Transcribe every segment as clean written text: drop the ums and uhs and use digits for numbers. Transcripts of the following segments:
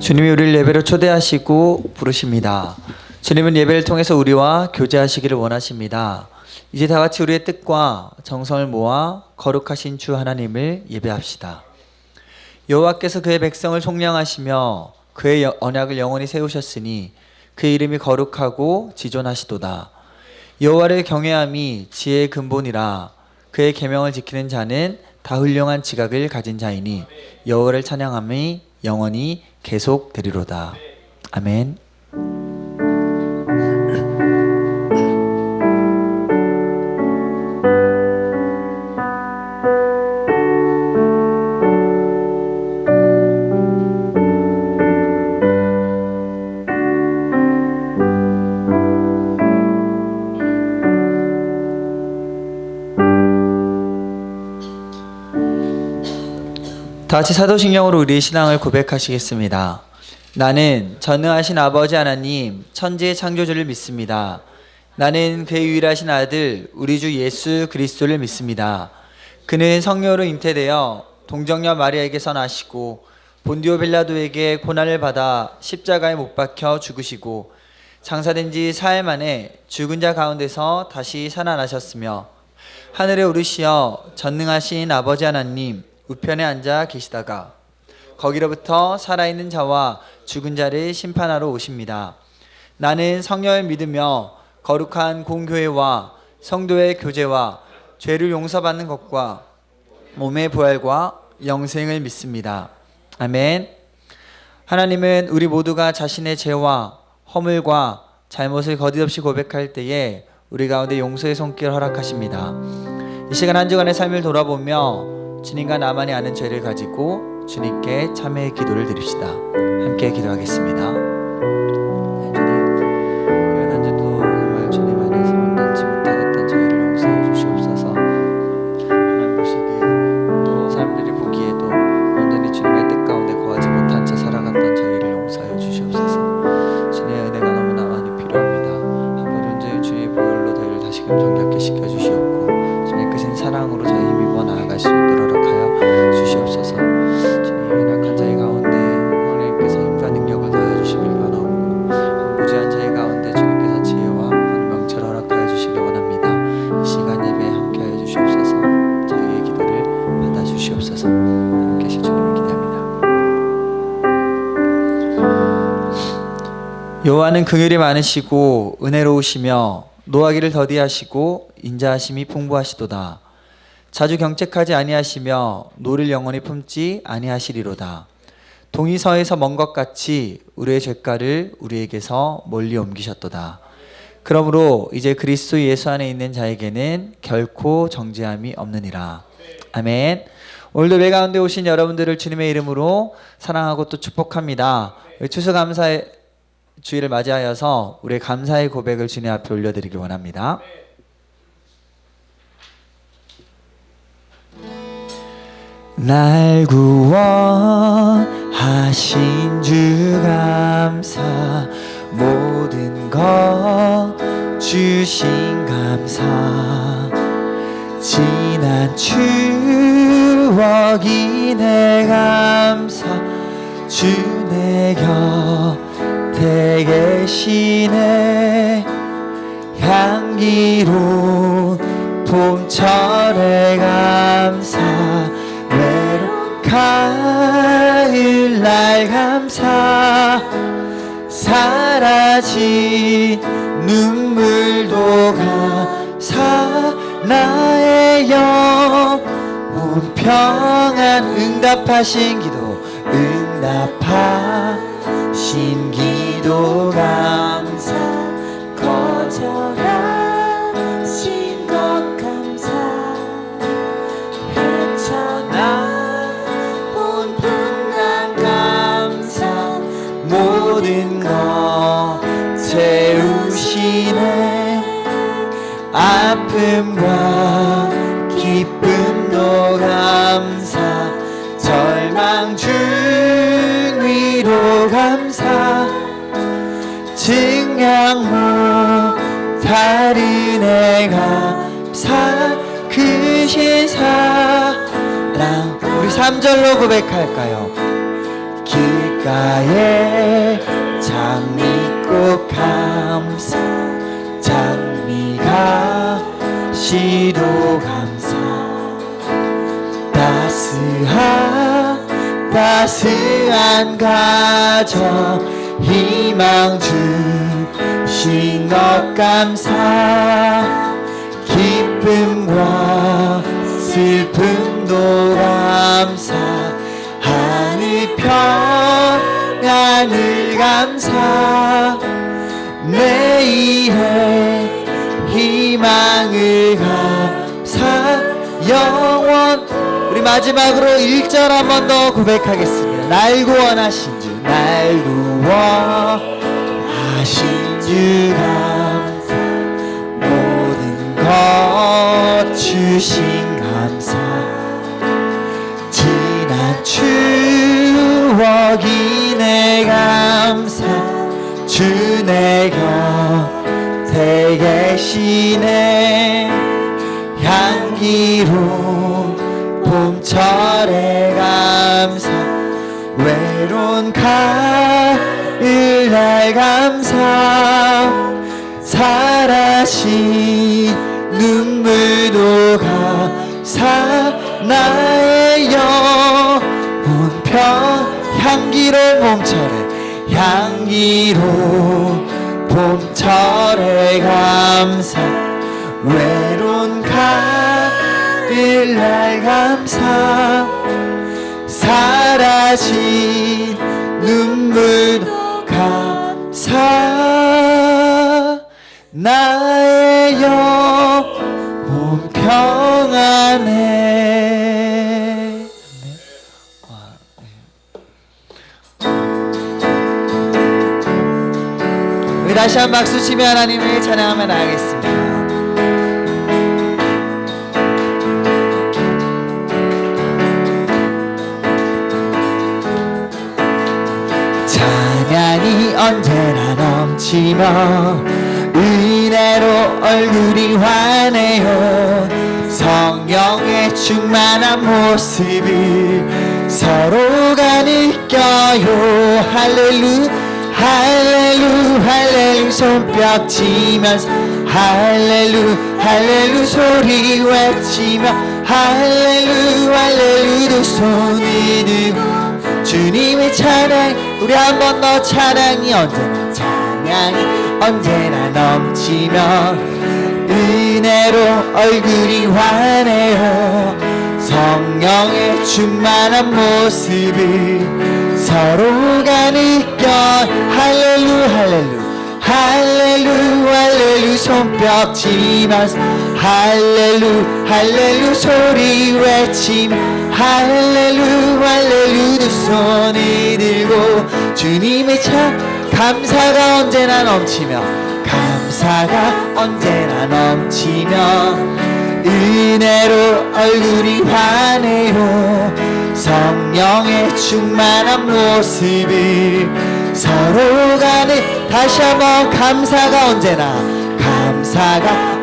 주님이 우리를 예배로 초대하시고 부르십니다. 주님은 예배를 통해서 우리와 교제하시기를 원하십니다. 이제 다 같이 우리의 뜻과 정성을 모아 거룩하신 주 하나님을 예배합시다. 여호와께서 그의 백성을 속량하시며 그의 언약을 영원히 세우셨으니 그의 이름이 거룩하고 지존하시도다. 여호와를 경외함이 지혜의 근본이라. 그의 계명을 지키는 자는 다 훌륭한 지각을 가진 자이니 여호와를 찬양함이 영원히 계속되리로다. 아멘. 다 같이 사도신경으로 우리의 신앙을 고백하시겠습니다. 나는 전능하신 아버지 하나님 천지의 창조주를 믿습니다. 나는 그의 유일하신 아들 우리 주 예수 그리스도를 믿습니다. 그는 성령으로 잉태되어 동정녀 마리아에게서 나시고 본디오 빌라도에게 고난을 받아 십자가에 못 박혀 죽으시고 장사된 지 사흘 만에 죽은 자 가운데서 다시 살아나셨으며 하늘에 오르시어 전능하신 아버지 하나님 우편에 앉아 계시다가 거기로부터 살아있는 자와 죽은 자를 심판하러 오십니다. 나는 성령을 믿으며 거룩한 공교회와 성도의 교제와 죄를 용서받는 것과 몸의 부활과 영생을 믿습니다. 아멘. 하나님은 우리 모두가 자신의 죄와 허물과 잘못을 거짓없이 고백할 때에 우리 가운데 용서의 손길을 허락하십니다. 이 시간 한 주간의 삶을 돌아보며 주님과 나만이 아는 죄를 가지고 주님께 참회의 기도를 드립시다. 함께 기도하겠습니다. 주님, 이번 한 주도 정말 주님 안에서 온전치 못하였던 저희를 용서해 주시옵소서. 하나님 보시기에 또 사람들이 보기에도 온전히 주님의 뜻 가운데 거하지 못한 채 살아갔던 저희를 용서해 주시옵소서. 주님의 은혜가 너무나 많이 필요합니다. 한 번 온전히 주의 보혈로 저희를 다시금 정결케 시켜주시옵고 주님의 크신 사랑으로 저희 힘입어 나아갈 수 있도록 주시옵소서. 주님, 연약한 자의 가운데 하나님께서 힘과 능력을 더해 주시길 원하옵고 무지한 자의 가운데 주님께서 지혜와 명철을 허락하여 주시길 원합니다. 이 시간 예배에 함께하여 주시옵소서. 저희의 기도를 받아 주시옵소서. 함께 하실 주님을 기대합니다. 여호와는 긍휼이 많으시고 은혜로우시며 노하기를 더디하시고 인자하심이 풍부하시도다. 자주 경책하지 아니하시며 노를 영원히 품지 아니하시리로다. 동이 서에서 먼 것 같이 우리의 죄가를 우리에게서 멀리 옮기셨도다. 그러므로 이제 그리스도 예수 안에 있는 자에게는 결코 정죄함이 없느니라. 아멘. 오늘도 매 가운데 오신 여러분들을 주님의 이름으로 사랑하고 또 축복합니다. 추수감사의 주일을 맞이하여서 우리의 감사의 고백을 주님 앞에 올려드리기 원합니다. 날 구원하신 주 감사, 모든 것 주신 감사, 지난 추억이 내 감사, 주 내 곁에 계시네. 향기로운 봄철의 감사, 가을날 감사, 사라진 눈물도 감사, 나의 영혼 평안, 응답하신 기도, 응답하신 기도 감사, 거절하신 것 감사, 모든 것 채우시네. 아픔과 기쁨도 감사, 절망 중 위로 감사, 증량 못할 은혜 감사, 크신 사랑. 우리 3절로 고백할까요? 기꺼이 길가에 장미꽃 감사 장미가 시도 감사 따스한 가정 희망 주신 것 감사 기쁨과 슬픔도 감사 하늘 평안을 감사 내일의 희망을 감사 영원 우리 마지막으로 1절 한 번 더 고백하겠습니다. 날 구원하신 주 날 구원하신 주 감사 모든 것 주신 감사 지난 추억이 내 감사 주 내 곁에 계시네 향기로운 봄철의 감사 외로운 가을날 감사 사라진 눈물도 감사 나의 영혼 평 향기로운 봄철의 감사 외로운 가을날 감사 사라진 눈물도 감사 나의 영혼 평안해. 우리 다시 한 박수 치며 하나님을 찬양하며 나가겠습니다. 찬양이 언제나 넘치며 은혜로 얼굴이 환해요 성령의 충만한 모습을 서로가 느껴요 할렐루 할렐루 할렐루 손뼉 치면서 할렐루 할렐루 소리 외치며 할렐루 할렐루 두 손을 들고 주님의 찬양 우리 한 번 더 찬양이 언제나 넘치며 은혜로 얼굴이 환해요 성령의 충만한 모습을 서로가 느껴 할렐루 할렐루 할렐루 할렐루 손뼉 치면서 할렐루 할렐루 소리 외치며 할렐루 할렐루 두 손을 들고 주님의 감사가 언제나 넘치며 은혜로 얼굴이 환해요 성령의 충만한 모습을 서로가 다시 한번 감사가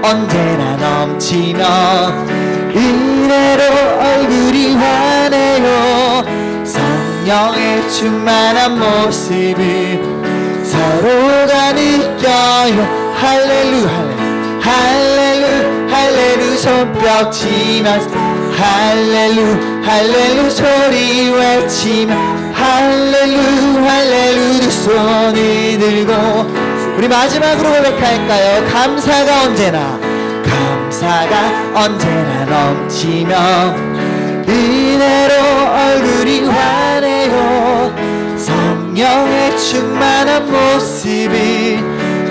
언제나 넘치며 은혜로 얼굴이 환해요 성령의 충만한 모습을 서로가 느껴요 할렐루 할렐루 할렐루 손뼉 치면서 할렐루 할렐루 소리 외치며 할렐루 할렐루 두 손을 들고 우리 마지막으로 고백할까요? 감사가 언제나 넘치며 은혜로 얼굴이 환해요 성령의 충만한 모습을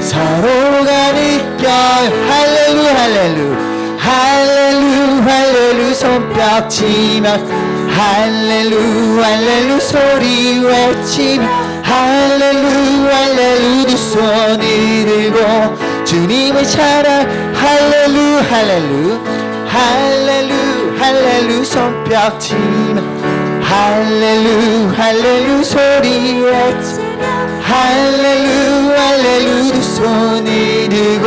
서로가 느껴요 할렐루 할렐루 할렐루 할렐루 손뼉 치면서 할렐루 할렐루 소리 외치며 할렐루 할렐루 두 손을 들고 주님의 찬양 할렐루 할렐루 할렐루 할렐루 손뼉 치며 할렐루 할렐루 소리 외치며 할렐루 할렐루 두 손을 들고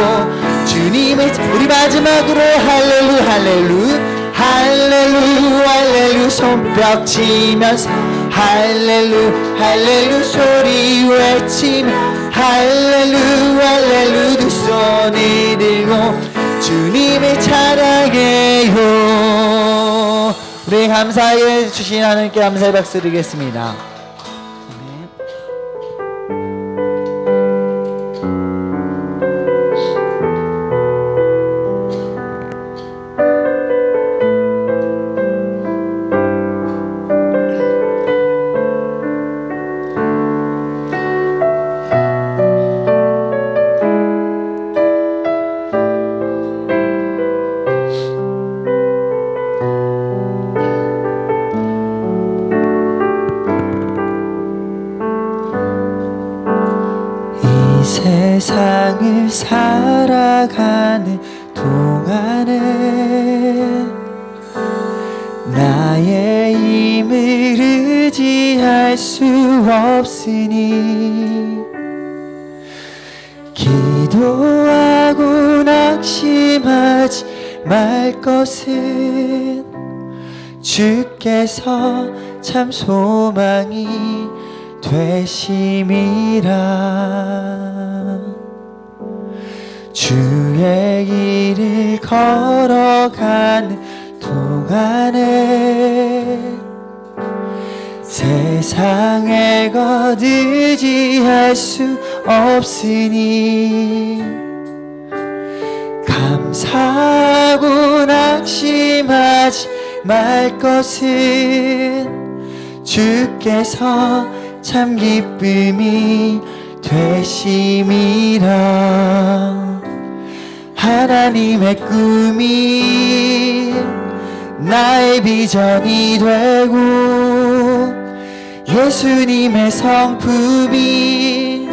주님의 우리 마지막으로 할렐루 할렐루 할렐루 할렐루 손뼉 치면서 할렐루 할렐루 소리 외치며 할렐루 할렐루 두 손을 들고 주님을 찬양해요. 우리 감사해 주신 하나님께 감사의 박수 드리겠습니다. 세상을 살아가는 동안에 나의 힘을 의지할 수 없으니 기도하고 낙심하지 말 것은 주께서 참 소망이 되심이라. 주의 길을 걸어가는 동안에 세상의 것 의지할 수 없으니 감사하고 낙심하지 말 것은 주께서 참 기쁨이 되심이라. 하나님의 꿈이 나의 비전이 되고 예수님의 성품이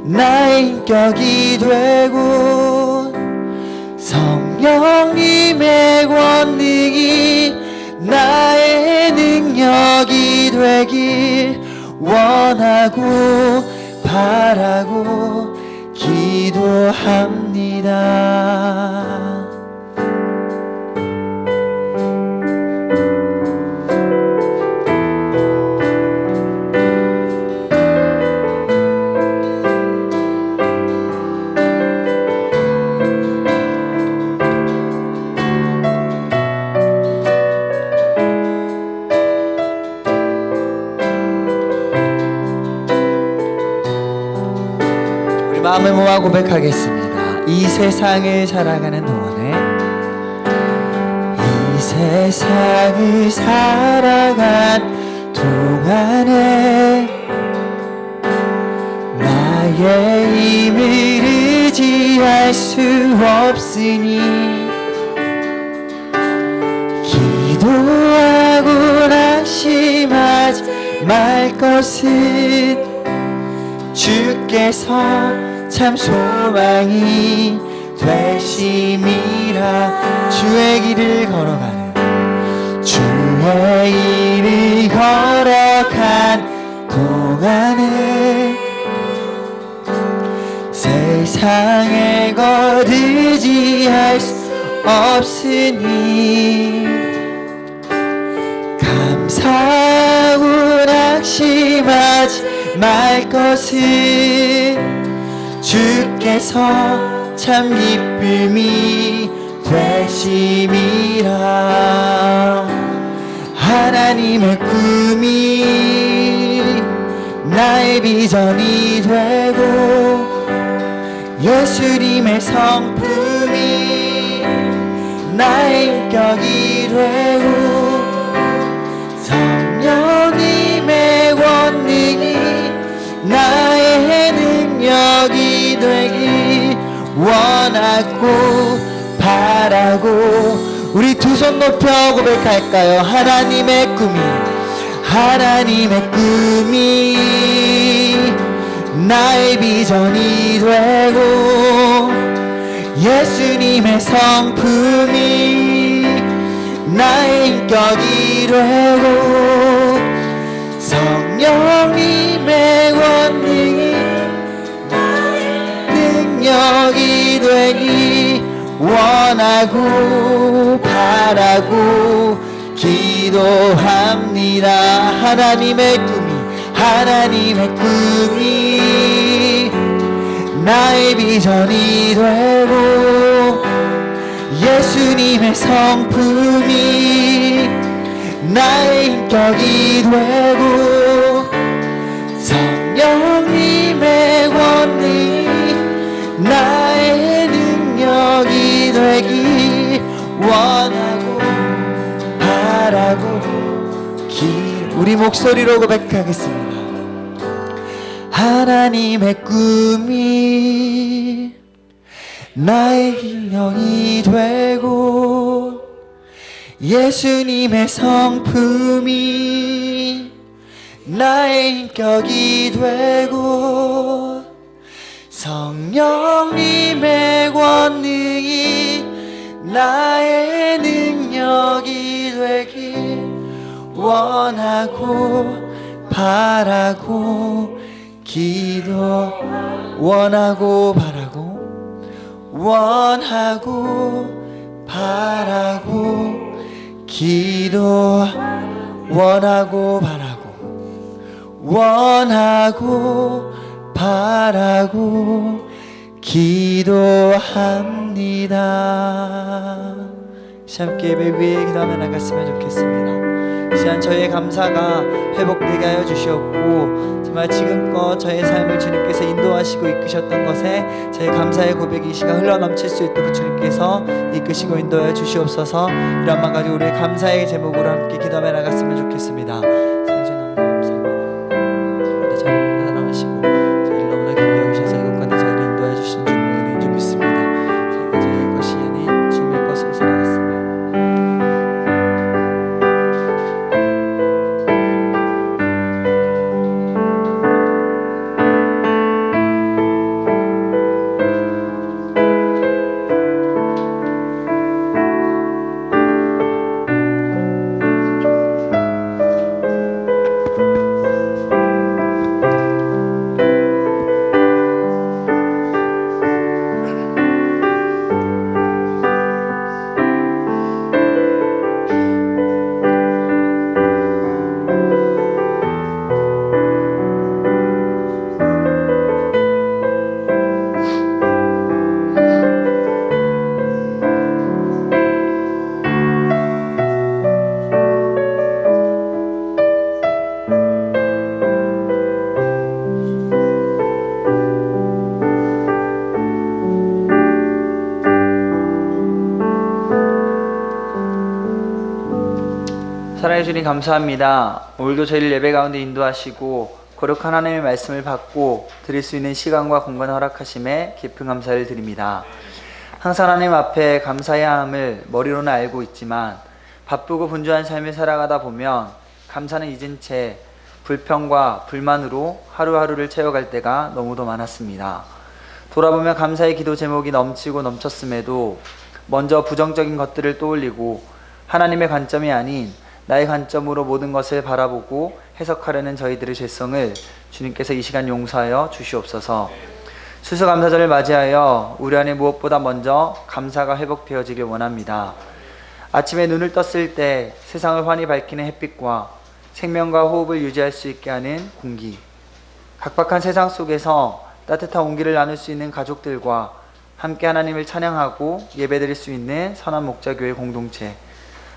나의 인격이 되고 성령님의 권능이 나의 능력이 되길 원하고 바라고 기도합니다. 마음을 모아 고백하겠습니다. 이 세상을 살아가는 동안에 이 세상을 살아간 동안에 나의 힘을 의지할 수 없으니 기도하고 낙심하지 말 것은 주께서 참 소망이 되심이라. 주의 길을 걸어가는 주의 길을 걸어간 동안에 세상의 것 의지할 수 없으니 감사하고 낙심하지 말 것은 주께서 참 기쁨이 되심이라. 하나님의 꿈이 나의 비전이 되고 예수님의 성품이 나의 인격이 되고 성령님의 권능이 나의 능력이 되길 원하고 바라고. 우리 두 손 높여 고백할까요? 하나님의 꿈이 나의 비전이 되고 예수님의 성품이 나의 인격이 되고 성령님의 권능이 나의 능력이 되기 원하고 바라고 기도합니다. 하나님의 꿈이 나의 비전이 되고 예수님의 성품이 나의 인격이 되고 성령님의 권능이 나의 능력이 되기 원하고 바라고 우리 목소리로 고백하겠습니다. 하나님의 꿈이 나의 인형이 되고 예수님의 성품이 나의 인격이 되고 성령님의 권능이 나의 능력이 되길 원하고 바라고 원하고 바라고 원하고 바라고 기도합니다. 함께 예배 위에 기도하며 나갔으면 좋겠습니다. 시간 저희의 감사가 회복되게 하여 주시옵고 정말 지금껏 저의 삶을 주님께서 인도하시고 이끄셨던 것에 저의 감사의 고백이 이 시간 흘러넘칠 수 있도록 주님께서 이끄시고 인도하여 주시옵소서. 이런 만 가지고 우리의 감사의 제목으로 함께 기도하며 나갔으면 좋겠습니다. 너무 감사합니다. 저희를 사랑하시고 저희를 너무나 기뻐해 주셔서 이것까지 저희를 인도하여 주신 주님의 은혜인 줄 믿습니다. 저희가 저희의 것이 아닌 주님의 것으로 살아갔습니다. 사랑해 주님 감사합니다. 오늘도 저희를 예배 가운데 인도하시고 거룩한 하나님의 말씀을 받고 드릴 수 있는 시간과 공간을 허락하심에 깊은 감사를 드립니다. 항상 하나님 앞에 감사해야 함을 머리로는 알고 있지만 바쁘고 분주한 삶을 살아가다 보면 감사는 잊은 채 불평과 불만으로 하루하루를 채워갈 때가 너무도 많았습니다. 돌아보면 감사의 기도 제목이 넘치고 넘쳤음에도 먼저 부정적인 것들을 떠올리고 하나님의 관점이 아닌 나의 관점으로 모든 것을 바라보고 해석하려는 저희들의 죄성을 주님께서 이 시간 용서하여 주시옵소서. 추수감사절을 맞이하여 우리 안에 무엇보다 먼저 감사가 회복되어지길 원합니다. 아침에 눈을 떴을 때 세상을 환히 밝히는 햇빛과 생명과 호흡을 유지할 수 있게 하는 공기, 각박한 세상 속에서 따뜻한 온기를 나눌 수 있는 가족들과 함께 하나님을 찬양하고 예배드릴 수 있는 선한 목자교회 공동체,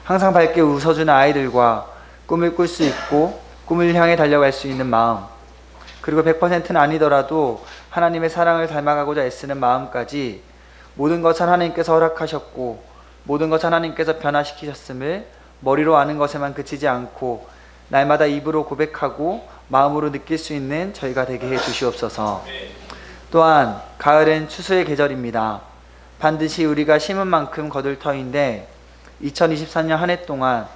항상 밝게 웃어주는 아이들과 꿈을 꿀 수 있고 꿈을 향해 달려갈 수 있는 마음, 그리고 100%는 아니더라도 하나님의 사랑을 닮아가고자 애쓰는 마음까지 모든 것 하나님께서 허락하셨고 모든 것 하나님께서 변화시키셨음을 머리로 아는 것에만 그치지 않고 날마다 입으로 고백하고 마음으로 느낄 수 있는 저희가 되게 해 주시옵소서. 또한 가을은 추수의 계절입니다. 반드시 우리가 심은 만큼 거둘 터인데 2024년 한 해 동안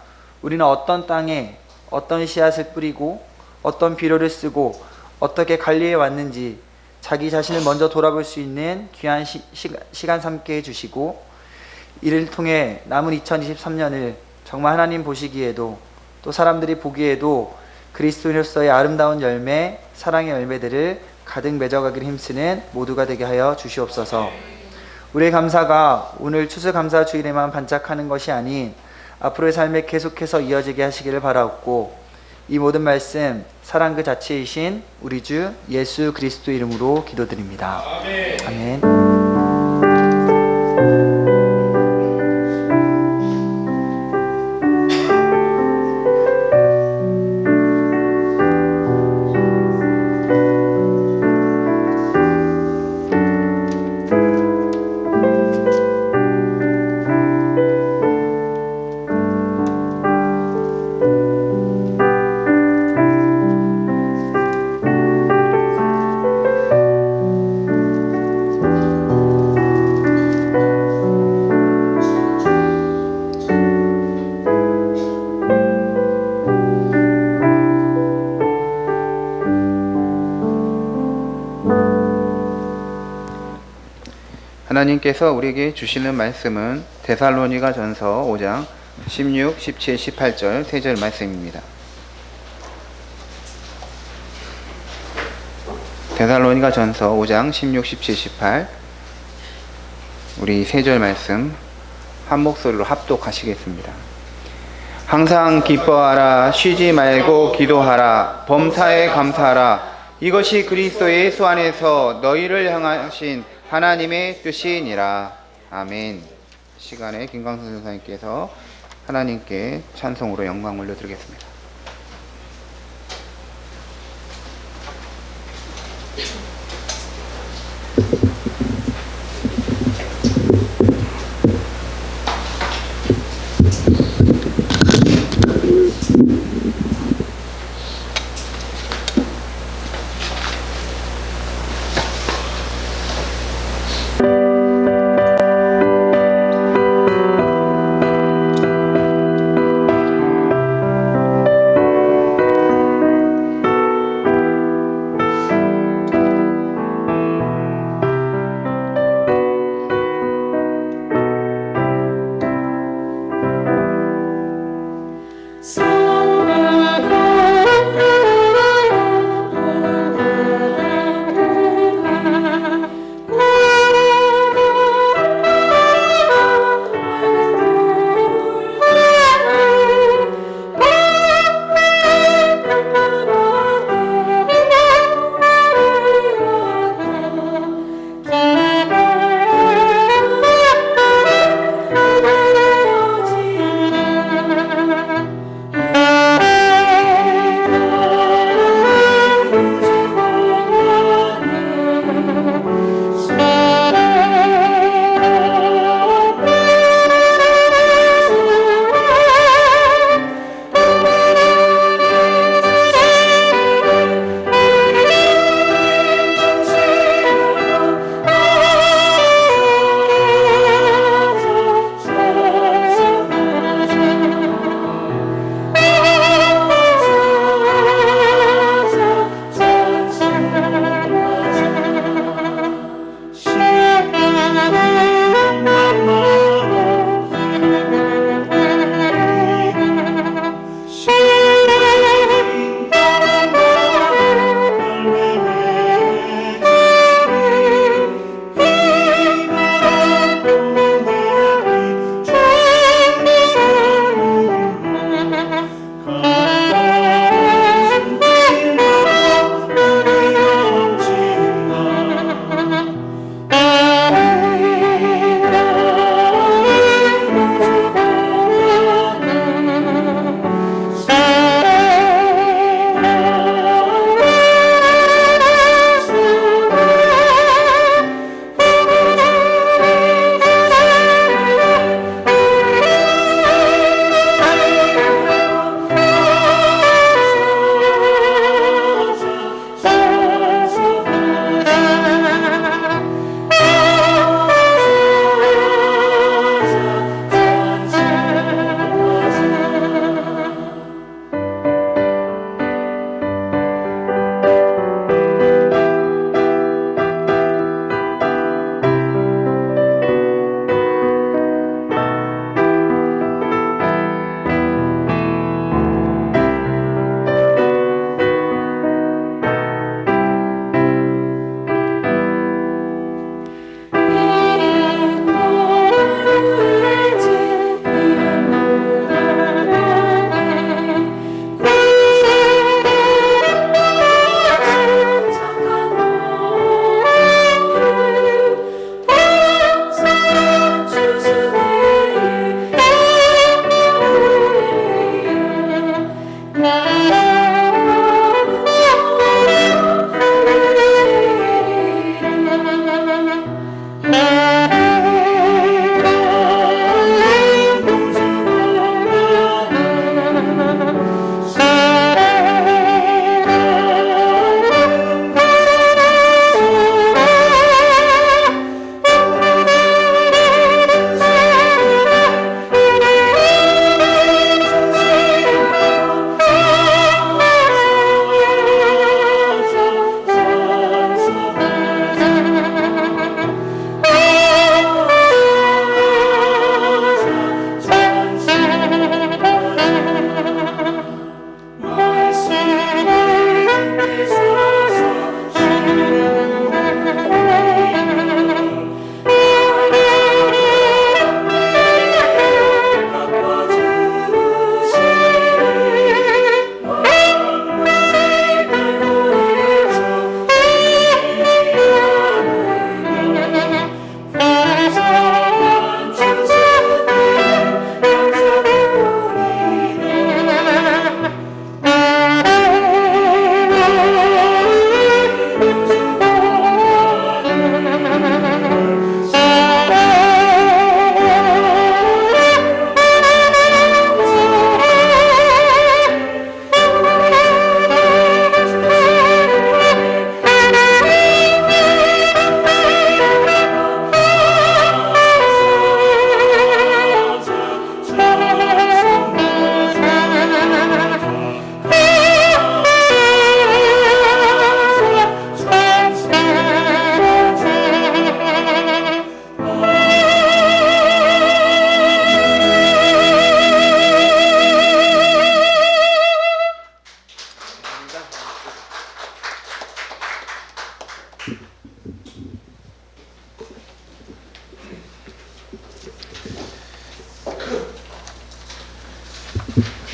우리는 어떤 땅에 어떤 씨앗을 뿌리고 어떤 비료를 쓰고 어떻게 관리해 왔는지 자기 자신을 먼저 돌아볼 수 있는 귀한 시간 삼게 해주시고 이를 통해 남은 2023년을 정말 하나님 보시기에도 또 사람들이 보기에도 그리스도인으로서의 아름다운 열매, 사랑의 열매들을 가득 맺어가기를 힘쓰는 모두가 되게 하여 주시옵소서. 우리의 감사가 오늘 추수감사 주일에만 반짝하는 것이 아닌 앞으로의 삶에 계속해서 이어지게 하시기를 바라옵고, 이 모든 말씀 사랑 그 자체이신 우리 주 예수 그리스도 이름으로 기도드립니다. 아멘. 하나님께서 우리에게 주시는 말씀은 데살로니가 전서 5장 16, 17, 18절 3절 말씀입니다. 데살로니가 전서 5장 16, 17, 18 우리 3절 말씀 한 목소리로 합독하시겠습니다. 항상 기뻐하라, 쉬지 말고 기도하라, 범사에 감사하라. 이것이 그리스도 예수 안에서 너희를 향하신 하나님의 뜻이니라. 아멘. 시간에 김광선 선생님께서 하나님께 찬송으로 영광 올려드리겠습니다.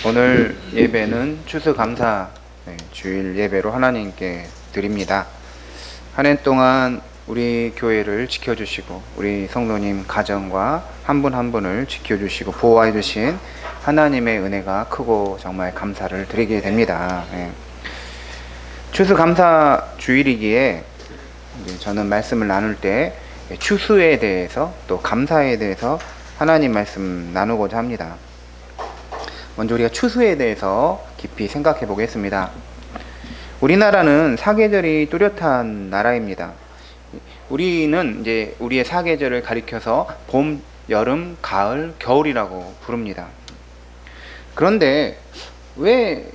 오늘 예배는 추수감사 주일 예배로 하나님께 드립니다. 한 해 동안 우리 교회를 지켜주시고 우리 성도님 가정과 한 분 한 분을 지켜주시고 보호해 주신 하나님의 은혜가 크고 정말 감사를 드리게 됩니다. 추수감사 주일이기에 저는 말씀을 나눌 때 추수에 대해서 또 감사에 대해서 하나님 말씀 나누고자 합니다. 먼저 우리가 추수에 대해서 깊이 생각해 보겠습니다. 우리나라는 사계절이 뚜렷한 나라입니다. 우리는 이제 우리의 사계절을 가리켜서 봄, 여름, 가을, 겨울이라고 부릅니다. 그런데 왜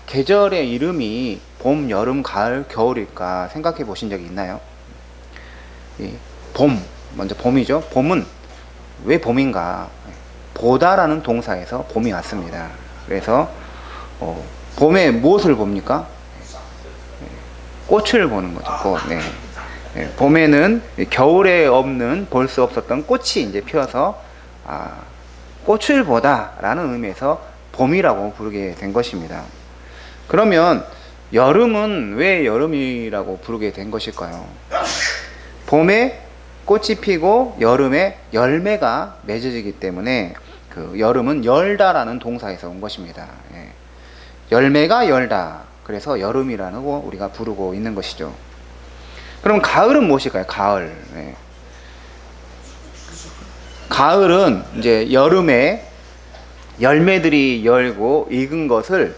계절의 이름이 봄, 여름, 가을, 겨울일까 생각해 보신 적이 있나요? 봄, 먼저 봄이죠. 봄은 왜 봄인가? 보다라는 동사에서 봄이 왔습니다. 그래서 봄에 무엇을 봅니까? 꽃을 보는 거죠. 꽃. 봄에는 겨울에 없는 볼 수 없었던 꽃이 이제 피어서 꽃을 보다라는 의미에서 봄이라고 부르게 된 것입니다. 그러면 여름은 왜 여름이라고 부르게 된 것일까요? 봄에 꽃이 피고 여름에 열매가 맺어지기 때문에 그 여름은 열다라는 동사에서 온 것입니다. 열매가 열다. 그래서 여름이라는 거 우리가 부르고 있는 것이죠. 그럼 가을은 무엇일까요? 가을. 가을은 이제 여름에 열매들이 열고 익은 것을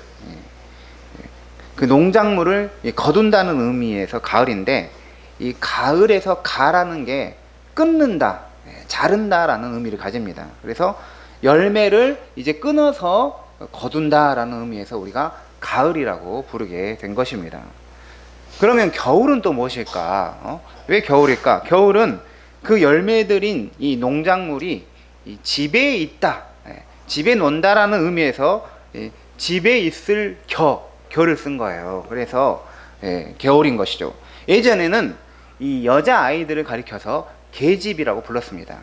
그 농작물을 거둔다는 의미에서 가을인데, 이 가을에서 가라는 게 끊는다, 자른다라는 의미를 가집니다. 그래서 열매를 이제 끊어서 거둔다라는 의미에서 우리가 가을이라고 부르게 된 것입니다. 그러면 겨울은 또 무엇일까? 왜 겨울일까? 겨울은 그 열매들인 이 농작물이 이 집에 있다, 집에 논다라는 의미에서 집에 있을 겨를 쓴 거예요. 그래서 겨울인 것이죠. 예전에는 이 여자 아이들을 가리켜서 계집이라고 불렀습니다.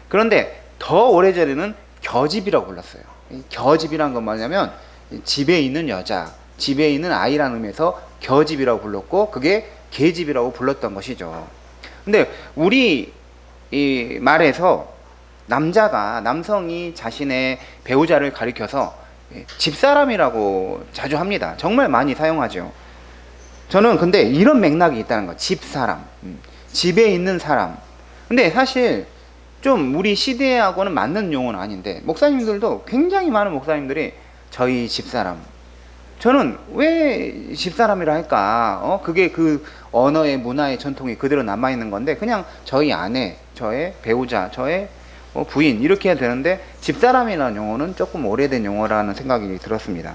그런데 더 오래전에는 겨집이라고 불렀어요. 겨집이란 건 뭐냐면 집에 있는 여자, 집에 있는 아이라는 의미에서 겨집이라고 불렀고, 그게 계집이라고 불렀던 것이죠. 근데 우리 이 말에서 남성이 자신의 배우자를 가리켜서 집사람이라고 자주 합니다. 정말 많이 사용하죠. 저는 근데 이런 맥락이 있다는 거, 집사람, 집에 있는 사람. 근데 사실 좀 우리 시대하고는 맞는 용어는 아닌데, 목사님들도 굉장히 많은 목사님들이 저희 집사람, 저는 왜 집사람이라 할까? 그게 그 언어의 문화의 전통이 그대로 남아있는 건데, 그냥 저희 아내, 저의 배우자, 저의 부인 이렇게 해야 되는데, 집사람이라는 용어는 조금 오래된 용어라는 생각이 들었습니다.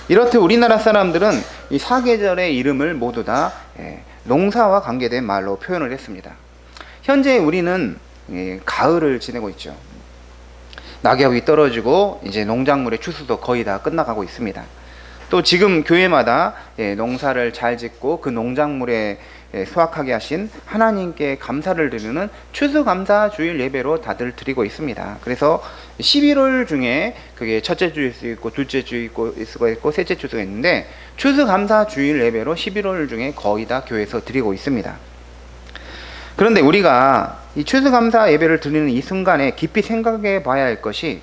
이렇듯 우리나라 사람들은 이 사계절의 이름을 모두 다 농사와 관계된 말로 표현을 했습니다. 현재 우리는 가을을 지내고 있죠. 낙엽이 떨어지고 이제 농작물의 추수도 거의 다 끝나가고 있습니다. 또 지금 교회마다 농사를 잘 짓고 그 농작물에 수확하게 하신 하나님께 감사를 드리는 추수감사 주일 예배로 다들 드리고 있습니다. 그래서 11월 중에 그게 첫째 주일 수 있고 둘째 주일 수가 있고 셋째 주가 있는데, 추수감사 주일 예배로 11월 중에 거의 다 교회에서 드리고 있습니다. 그런데 우리가 이 추수감사 예배를 드리는 이 순간에 깊이 생각해 봐야 할 것이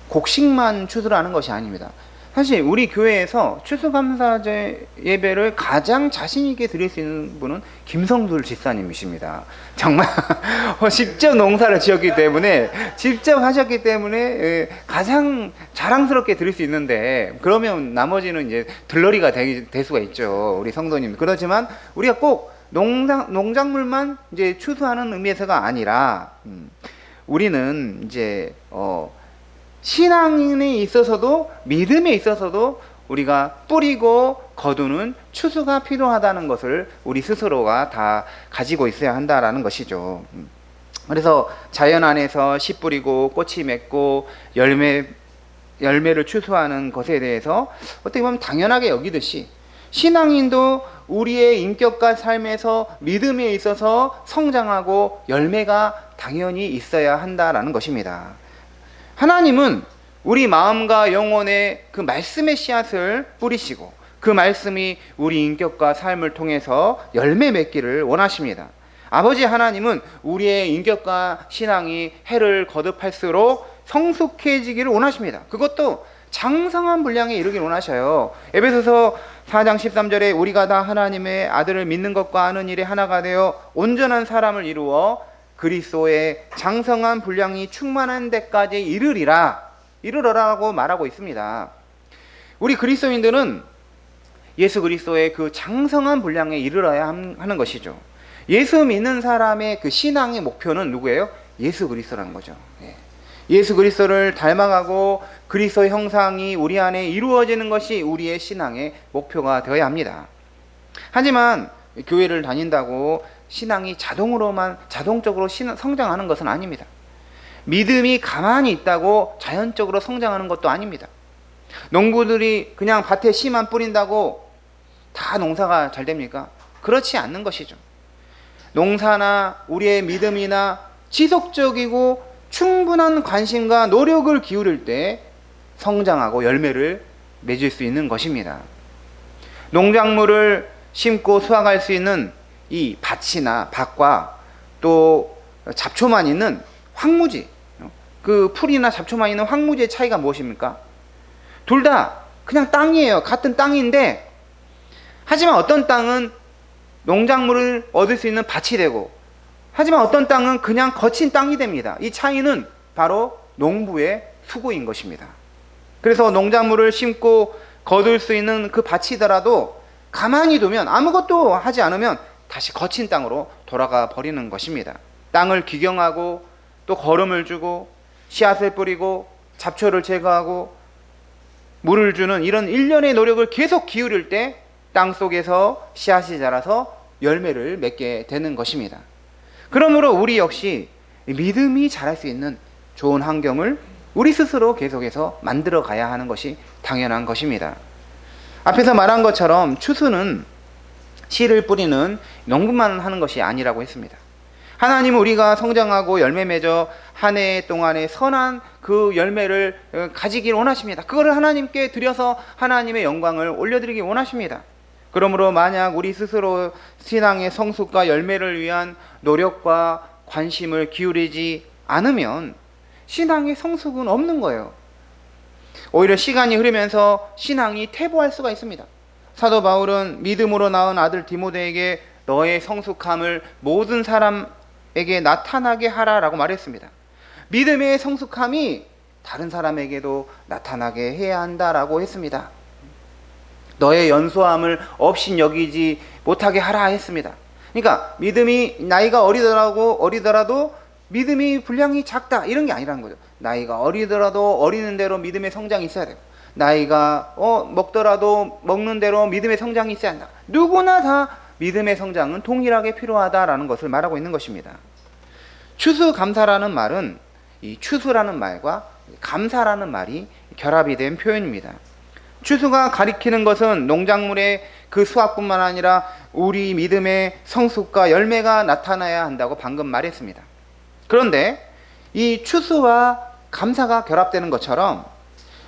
곡식만 추수를 하는 것이 아닙니다. 사실 우리 교회에서 추수감사제 예배를 가장 자신 있게 드릴 수 있는 분은 김성술 집사님이십니다. 정말 직접 농사를 지었기 때문에, 직접 하셨기 때문에 가장 자랑스럽게 드릴 수 있는데, 그러면 나머지는 이제 들러리가 될 수가 있죠, 우리 성도님. 그렇지만 우리가 꼭 농작물만 이제 추수하는 의미에서가 아니라, 우리는 이제 신앙인에 있어서도, 믿음에 있어서도 우리가 뿌리고 거두는 추수가 필요하다는 것을 우리 스스로가 다 가지고 있어야 한다라는 것이죠. 그래서 자연 안에서 씨 뿌리고 꽃이 맺고 열매를 추수하는 것에 대해서 어떻게 보면 당연하게 여기듯이, 신앙인도 우리의 인격과 삶에서 믿음에 있어서 성장하고 열매가 당연히 있어야 한다라는 것입니다. 하나님은 우리 마음과 영혼에 그 말씀의 씨앗을 뿌리시고 그 말씀이 우리 인격과 삶을 통해서 열매 맺기를 원하십니다. 아버지 하나님은 우리의 인격과 신앙이 해를 거듭할수록 성숙해지기를 원하십니다. 그것도 장성한 분량에 이르기를 원하셔요. 에베소서 4장 13절에 우리가 다 하나님의 아들을 믿는 것과 아는 일에 하나가 되어 온전한 사람을 이루어 그리스도의 장성한 분량이 충만한 데까지 이르러라고 말하고 있습니다. 우리 그리스도인들은 예수 그리스도의 그 장성한 분량에 이르러야 하는 것이죠. 예수 믿는 사람의 그 신앙의 목표는 누구예요? 예수 그리스도라는 거죠. 예수 그리스도를 닮아가고 그리스도의 형상이 우리 안에 이루어지는 것이 우리의 신앙의 목표가 되어야 합니다. 하지만 교회를 다닌다고 신앙이 자동적으로 성장하는 것은 아닙니다. 믿음이 가만히 있다고 자연적으로 성장하는 것도 아닙니다. 농부들이 그냥 밭에 씨만 뿌린다고 다 농사가 잘 됩니까? 그렇지 않는 것이죠. 농사나 우리의 믿음이나 지속적이고 충분한 관심과 노력을 기울일 때 성장하고 열매를 맺을 수 있는 것입니다. 농작물을 심고 수확할 수 있는 이 밭과 또 잡초만 있는 황무지, 그 풀이나 잡초만 있는 황무지의 차이가 무엇입니까? 둘 다 그냥 땅이에요. 같은 땅인데, 하지만 어떤 땅은 농작물을 얻을 수 있는 밭이 되고, 하지만 어떤 땅은 그냥 거친 땅이 됩니다. 이 차이는 바로 농부의 수고인 것입니다. 그래서 농작물을 심고 거둘 수 있는 그 밭이더라도 가만히 두면, 아무것도 하지 않으면 다시 거친 땅으로 돌아가 버리는 것입니다. 땅을 기경하고 또 거름을 주고 씨앗을 뿌리고 잡초를 제거하고 물을 주는 이런 일련의 노력을 계속 기울일 때 땅 속에서 씨앗이 자라서 열매를 맺게 되는 것입니다. 그러므로 우리 역시 믿음이 자랄 수 있는 좋은 환경을 우리 스스로 계속해서 만들어 가야 하는 것이 당연한 것입니다. 앞에서 말한 것처럼 추수는 씨를 뿌리는 농부만 하는 것이 아니라고 했습니다. 하나님은 우리가 성장하고 열매 맺어 한 해 동안에 선한 그 열매를 가지길 원하십니다. 그거를 하나님께 드려서 하나님의 영광을 올려드리기 원하십니다. 그러므로 만약 우리 스스로 신앙의 성숙과 열매를 위한 노력과 관심을 기울이지 않으면 신앙의 성숙은 없는 거예요. 오히려 시간이 흐르면서 신앙이 퇴보할 수가 있습니다. 사도 바울은 믿음으로 낳은 아들 디모데에게 너의 성숙함을 모든 사람에게 나타나게 하라라고 말했습니다. 믿음의 성숙함이 다른 사람에게도 나타나게 해야 한다라고 했습니다. 너의 연소함을 없인 여기지 못하게 하라 했습니다. 그러니까 믿음이 나이가 어리더라도 믿음이 분량이 작다 이런 게 아니라는 거죠. 나이가 어리더라도 어리는 대로 믿음의 성장이 있어야 돼요. 나이가 먹더라도 먹는 대로 믿음의 성장이 있어야 한다. 누구나 다 믿음의 성장은 동일하게 필요하다라는 것을 말하고 있는 것입니다. 추수감사라는 말은 이 추수라는 말과 감사라는 말이 결합이 된 표현입니다. 추수가 가리키는 것은 농작물의 그 수확뿐만 아니라 우리 믿음의 성숙과 열매가 나타나야 한다고 방금 말했습니다. 그런데 이 추수와 감사가 결합되는 것처럼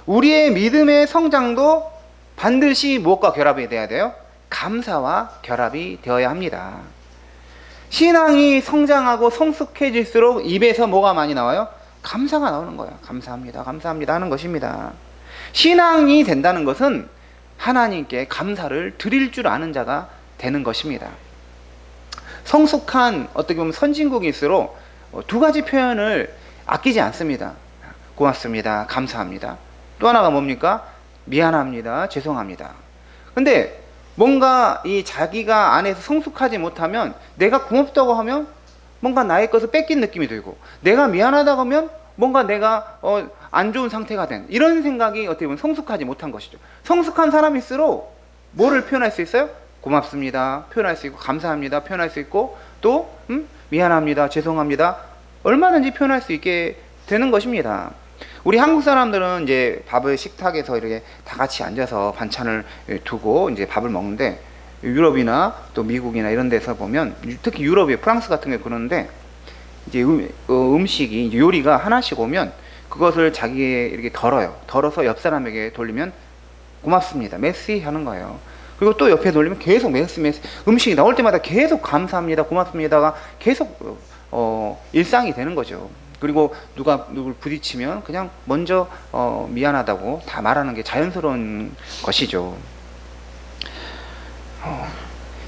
우리의 믿음의 성장도 반드시 무엇과 결합이 되어야 돼요? 감사와 결합이 되어야 합니다. 신앙이 성장하고 성숙해질수록 입에서 뭐가 많이 나와요? 감사가 나오는 거예요. 감사합니다, 감사합니다 하는 것입니다. 신앙이 된다는 것은 하나님께 감사를 드릴 줄 아는 자가 되는 것입니다. 성숙한 어떻게 보면 선진국일수록 두 가지 표현을 아끼지 않습니다. 고맙습니다, 감사합니다. 또 하나가 뭡니까? 미안합니다, 죄송합니다. 근데 뭔가 이 자기가 안에서 성숙하지 못하면 내가 고맙다고 하면 뭔가 나의 것을 뺏긴 느낌이 들고, 내가 미안하다고 하면 뭔가 내가 안 좋은 상태가 된 이런 생각이 어떻게 보면 성숙하지 못한 것이죠. 성숙한 사람일수록 뭐를 표현할 수 있어요? 고맙습니다 표현할 수 있고, 감사합니다 표현할 수 있고, 또 미안합니다, 죄송합니다 얼마든지 표현할 수 있게 되는 것입니다. 우리 한국 사람들은 이제 밥을 식탁에서 이렇게 다 같이 앉아서 반찬을 두고 이제 밥을 먹는데, 유럽이나 또 미국이나 이런 데서 보면, 특히 유럽에 프랑스 같은 게 그러는데, 이제 음식이 이제 요리가 하나씩 오면 그것을 자기의 이렇게 덜어서 옆 사람에게 돌리면 고맙습니다, 메시 하는 거예요. 그리고 또 옆에 돌리면 계속 메시. 음식이 나올 때마다 계속 감사합니다, 고맙습니다가 계속 일상이 되는 거죠. 그리고 누굴 부딪히면 그냥 먼저 미안하다고 다 말하는 게 자연스러운 것이죠.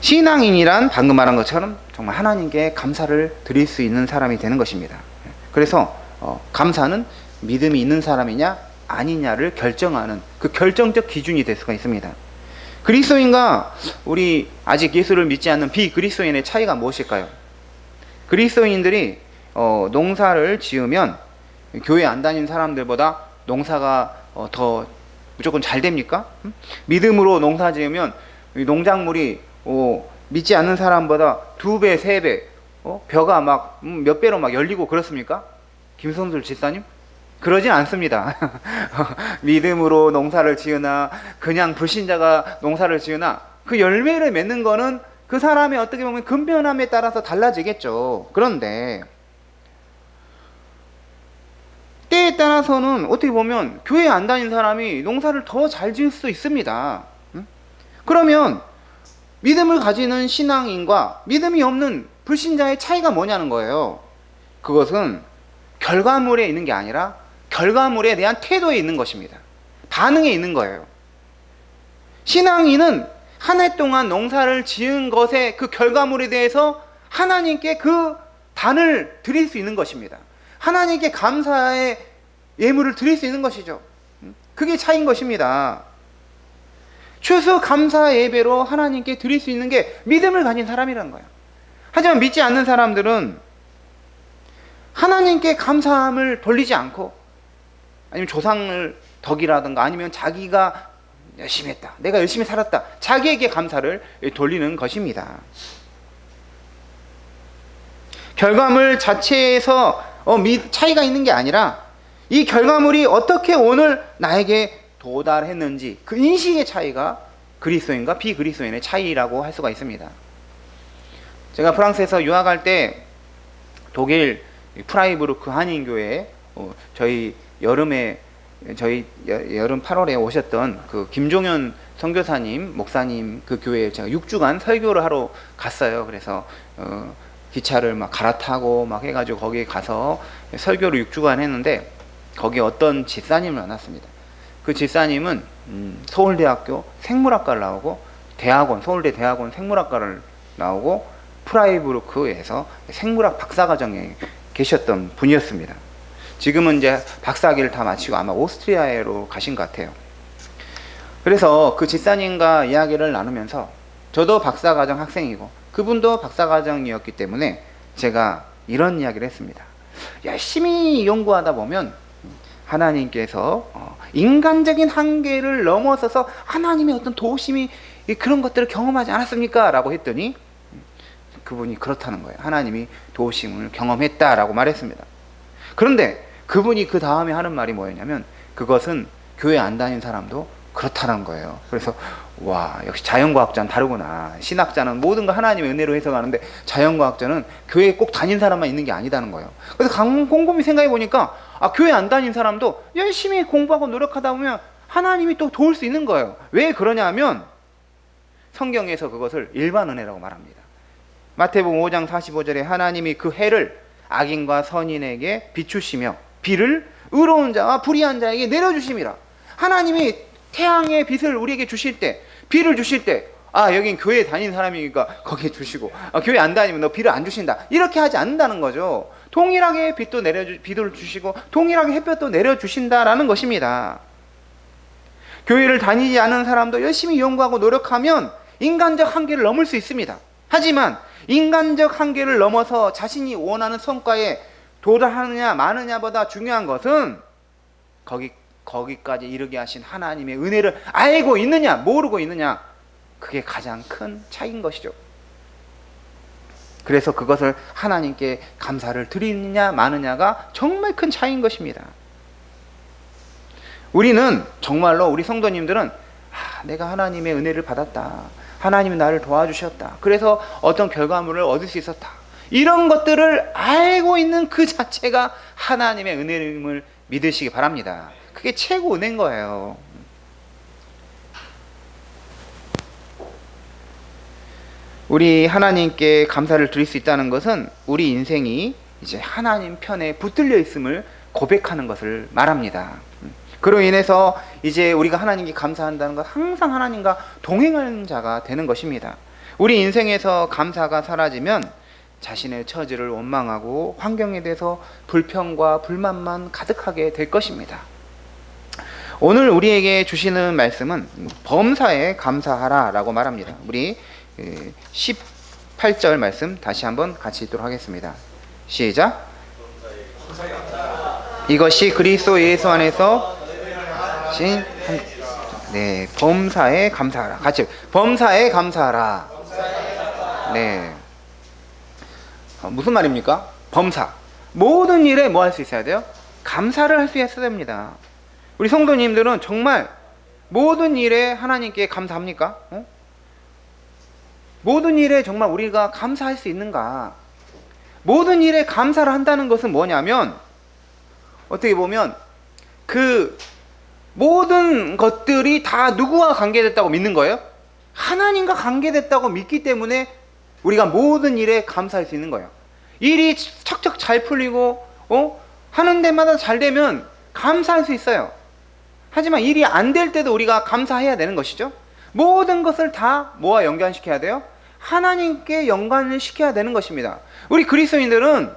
신앙인이란 방금 말한 것처럼 정말 하나님께 감사를 드릴 수 있는 사람이 되는 것입니다. 그래서 감사는 믿음이 있는 사람이냐 아니냐를 결정하는 그 결정적 기준이 될 수가 있습니다. 그리스도인과 우리 아직 예수를 믿지 않는 비그리스도인의 차이가 무엇일까요? 그리스도인들이 농사를 지으면 교회 안 다니는 사람들보다 농사가 더 무조건 잘 됩니까? 믿음으로 농사 지으면 농작물이 믿지 않는 사람보다 2배, 3배, 벼가 막 몇 배로 막 열리고 그렇습니까? 김성술 집사님? 그러진 않습니다. 믿음으로 농사를 지으나 그냥 불신자가 농사를 지으나 그 열매를 맺는 거는 그 사람의 어떻게 보면 근면함에 따라서 달라지겠죠. 그런데 때에 따라서는 어떻게 보면 교회 안 다니는 사람이 농사를 더 잘 지을 수 있습니다. 그러면 믿음을 가지는 신앙인과 믿음이 없는 불신자의 차이가 뭐냐는 거예요. 그것은 결과물에 있는 게 아니라 결과물에 대한 태도에 있는 것입니다. 반응에 있는 거예요. 신앙인은 한 해 동안 농사를 지은 것의 그 결과물에 대해서 하나님께 그 단을 드릴 수 있는 것입니다. 하나님께 감사의 예물을 드릴 수 있는 것이죠. 그게 차이인 것입니다. 추수 감사 예배로 하나님께 드릴 수 있는 게 믿음을 가진 사람이라는 거예요. 하지만 믿지 않는 사람들은 하나님께 감사함을 돌리지 않고 아니면 조상을 덕이라든가 아니면 자기가 열심히 했다, 내가 열심히 살았다, 자기에게 감사를 돌리는 것입니다. 결과물 자체에서 차이가 있는 게 아니라 이 결과물이 어떻게 오늘 나에게 도달했는지 그 인식의 차이가 그리스도인과 비그리스도인의 차이라고 할 수가 있습니다. 제가 프랑스에서 유학할 때 독일 프라이부르크 한인교회에 저희 여름 8월에 오셨던 그 김종현 선교사님 목사님 그 교회에 제가 6주간 설교를 하러 갔어요. 그래서 기차를 막 갈아타고 막 해가지고 거기에 가서 설교를 6주간 했는데 거기에 어떤 집사님을 만났습니다. 그 집사님은 서울대학교 생물학과를 나오고 서울대 대학원 생물학과를 나오고 프라이부르크에서 생물학 박사과정에 계셨던 분이었습니다. 지금은 이제 박사학위를 다 마치고 아마 오스트리아로 가신 것 같아요. 그래서 그 집사님과 이야기를 나누면서 저도 박사과정 학생이고 그분도 박사과정이었기 때문에 제가 이런 이야기를 했습니다. 열심히 연구하다 보면 하나님께서 인간적인 한계를 넘어서서 하나님의 어떤 도우심이 그런 것들을 경험하지 않았습니까? 라고 했더니 그분이 그렇다는 거예요. 하나님이 도우심을 경험했다라고 말했습니다. 그런데 그분이 그 다음에 하는 말이 뭐였냐면 그것은 교회 안 다니는 사람도 그렇다는 거예요. 그래서 와, 역시 자연과학자는 다르구나. 신학자는 모든 거 하나님의 은혜로 해석하는데 자연과학자는 교회에 꼭 다닌 사람만 있는 게 아니다는 거예요. 그래서 곰곰이 생각해 보니까 교회 안 다닌 사람도 열심히 공부하고 노력하다 보면 하나님이 또 도울 수 있는 거예요. 왜 그러냐 하면 성경에서 그것을 일반 은혜라고 말합니다. 마태복음 5장 45절에 하나님이 그 해를 악인과 선인에게 비추시며 비를 의로운 자와 불의한 자에게 내려주심이라. 하나님이 태양의 빛을 우리에게 주실 때, 비를 주실 때 여긴 교회 다니는 사람이니까 거기에 주시고 교회 안 다니면 너 비를 안 주신다, 이렇게 하지 않는다는 거죠. 동일하게 비를 주시고 동일하게 햇볕도 내려주신다라는 것입니다. 교회를 다니지 않은 사람도 열심히 연구하고 노력하면 인간적 한계를 넘을 수 있습니다. 하지만 인간적 한계를 넘어서 자신이 원하는 성과에 도달하느냐 마느냐보다 중요한 것은 거기까지 이르게 하신 하나님의 은혜를 알고 있느냐 모르고 있느냐, 그게 가장 큰 차이인 것이죠. 그래서 그것을 하나님께 감사를 드리느냐 마느냐가 정말 큰 차이인 것입니다. 우리는 정말로 우리 성도님들은 내가 하나님의 은혜를 받았다, 하나님이 나를 도와주셨다, 그래서 어떤 결과물을 얻을 수 있었다, 이런 것들을 알고 있는 그 자체가 하나님의 은혜임을 믿으시기 바랍니다. 그게 최고 은혜인 거예요. 우리 하나님께 감사를 드릴 수 있다는 것은 우리 인생이 이제 하나님 편에 붙들려 있음을 고백하는 것을 말합니다. 그로 인해서 이제 우리가 하나님께 감사한다는 것, 항상 하나님과 동행하는 자가 되는 것입니다. 우리 인생에서 감사가 사라지면 자신의 처지를 원망하고 환경에 대해서 불평과 불만만 가득하게 될 것입니다. 오늘 우리에게 주시는 말씀은 범사에 감사하라 라고 말합니다. 우리 18절 말씀 다시 한번 같이 읽도록 하겠습니다. 시작. 이것이 그리스도 예수 안에서 범사에 감사하라. 같이 범사에 감사하라. 네. 무슨 말입니까? 범사. 모든 일에 뭐 할 수 있어야 돼요? 감사를 할 수 있어야 됩니다. 우리 성도님들은 정말 모든 일에 하나님께 감사합니까? 모든 일에 정말 우리가 감사할 수 있는가? 모든 일에 감사를 한다는 것은 뭐냐면, 어떻게 보면 그 모든 것들이 다 누구와 관계됐다고 믿는 거예요? 하나님과 관계됐다고 믿기 때문에 우리가 모든 일에 감사할 수 있는 거예요. 일이 척척 잘 풀리고 하는 데마다 잘 되면 감사할 수 있어요. 하지만 일이 안 될 때도 우리가 감사해야 되는 것이죠. 모든 것을 다 뭐와 연관시켜야 돼요? 하나님께 연관을 시켜야 되는 것입니다. 우리 그리스도인들은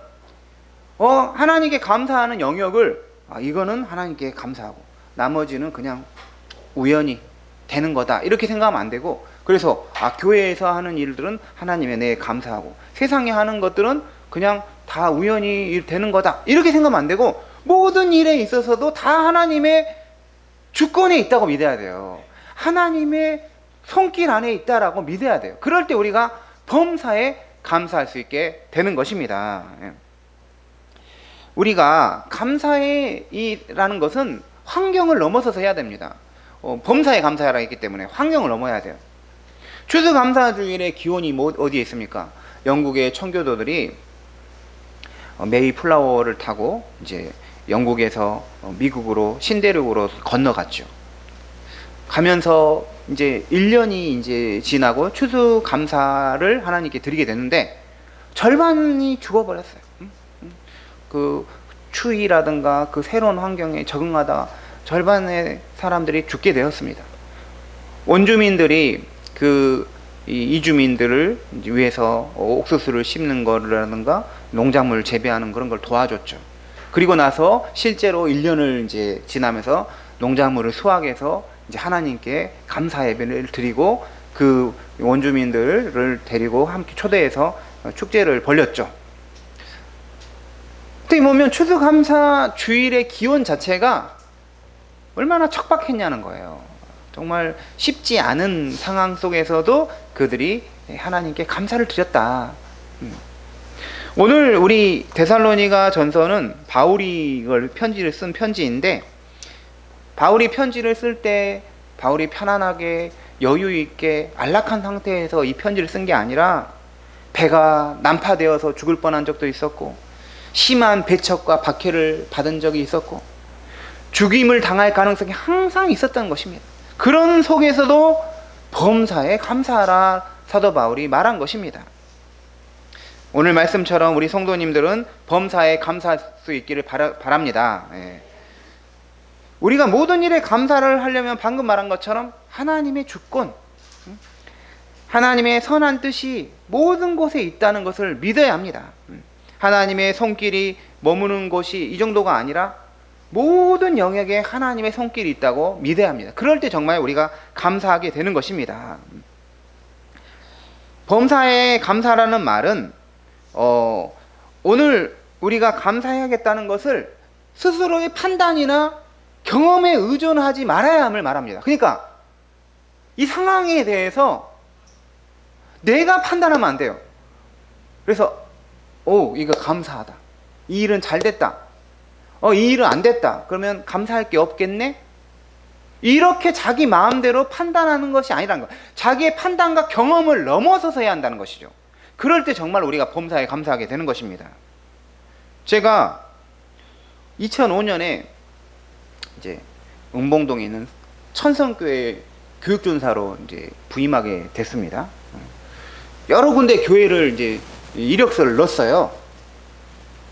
하나님께 감사하는 영역을 이거는 하나님께 감사하고 나머지는 그냥 우연히 되는 거다 이렇게 생각하면 안 되고, 그래서 교회에서 하는 일들은 하나님의 은혜에 감사하고 세상에 하는 것들은 그냥 다 우연히 되는 거다 이렇게 생각하면 안 되고, 모든 일에 있어서도 다 하나님의 주권에 있다고 믿어야 돼요. 하나님의 손길 안에 있다라고 믿어야 돼요. 그럴 때 우리가 범사에 감사할 수 있게 되는 것입니다. 우리가 감사라는 것은 환경을 넘어서서 해야 됩니다. 범사에 감사하라 했기 때문에 환경을 넘어야 돼요. 추수감사주일의 기원이 어디에 있습니까? 영국의 청교도들이 메이플라워를 타고 이제 영국에서 미국으로 신대륙으로 건너갔죠. 가면서 이제 1년이 이제 지나고 추수감사를 하나님께 드리게 됐는데 절반이 죽어버렸어요. 그 추위라든가 그 새로운 환경에 적응하다 절반의 사람들이 죽게 되었습니다. 원주민들이 그 이주민들을 위해서 옥수수를 심는 거라든가 농작물을 재배하는 그런 걸 도와줬죠. 그리고 나서 실제로 1년을 이제 지나면서 농작물을 수확해서 이제 하나님께 감사 예배를 드리고 그 원주민들을 데리고 함께 초대해서 축제를 벌였죠. 어떻게 보면 추수감사 주일의 기원 자체가 얼마나 척박했냐는 거예요. 정말 쉽지 않은 상황 속에서도 그들이 하나님께 감사를 드렸다. 오늘 우리 데살로니가 전서는 바울이 이걸 편지를 쓴 편지인데, 바울이 편지를 쓸 때 바울이 편안하게 여유 있게 안락한 상태에서 이 편지를 쓴 게 아니라 배가 난파되어서 죽을 뻔한 적도 있었고 심한 배척과 박해를 받은 적이 있었고 죽임을 당할 가능성이 항상 있었던 것입니다. 그런 속에서도 범사에 감사하라 사도 바울이 말한 것입니다. 오늘 말씀처럼 우리 성도님들은 범사에 감사할 수 있기를 바랍니다. 우리가 모든 일에 감사를 하려면 방금 말한 것처럼 하나님의 주권, 하나님의 선한 뜻이 모든 곳에 있다는 것을 믿어야 합니다. 하나님의 손길이 머무는 곳이 이 정도가 아니라 모든 영역에 하나님의 손길이 있다고 믿어야 합니다. 그럴 때 정말 우리가 감사하게 되는 것입니다. 범사에 감사라는 말은 오늘 우리가 감사해야겠다는 것을 스스로의 판단이나 경험에 의존하지 말아야 함을 말합니다. 그러니까 이 상황에 대해서 내가 판단하면 안 돼요. 그래서 이거 감사하다. 이 일은 잘 됐다. 이 일은 안 됐다. 그러면 감사할 게 없겠네? 이렇게 자기 마음대로 판단하는 것이 아니라는 거예요. 자기의 판단과 경험을 넘어서서 해야 한다는 것이죠. 그럴 때 정말 우리가 범사에 감사하게 되는 것입니다. 제가 2005년에 이제 은봉동에 있는 천성교회 교육전사로 이제 부임하게 됐습니다. 여러 군데 교회를 이제 이력서를 넣었어요.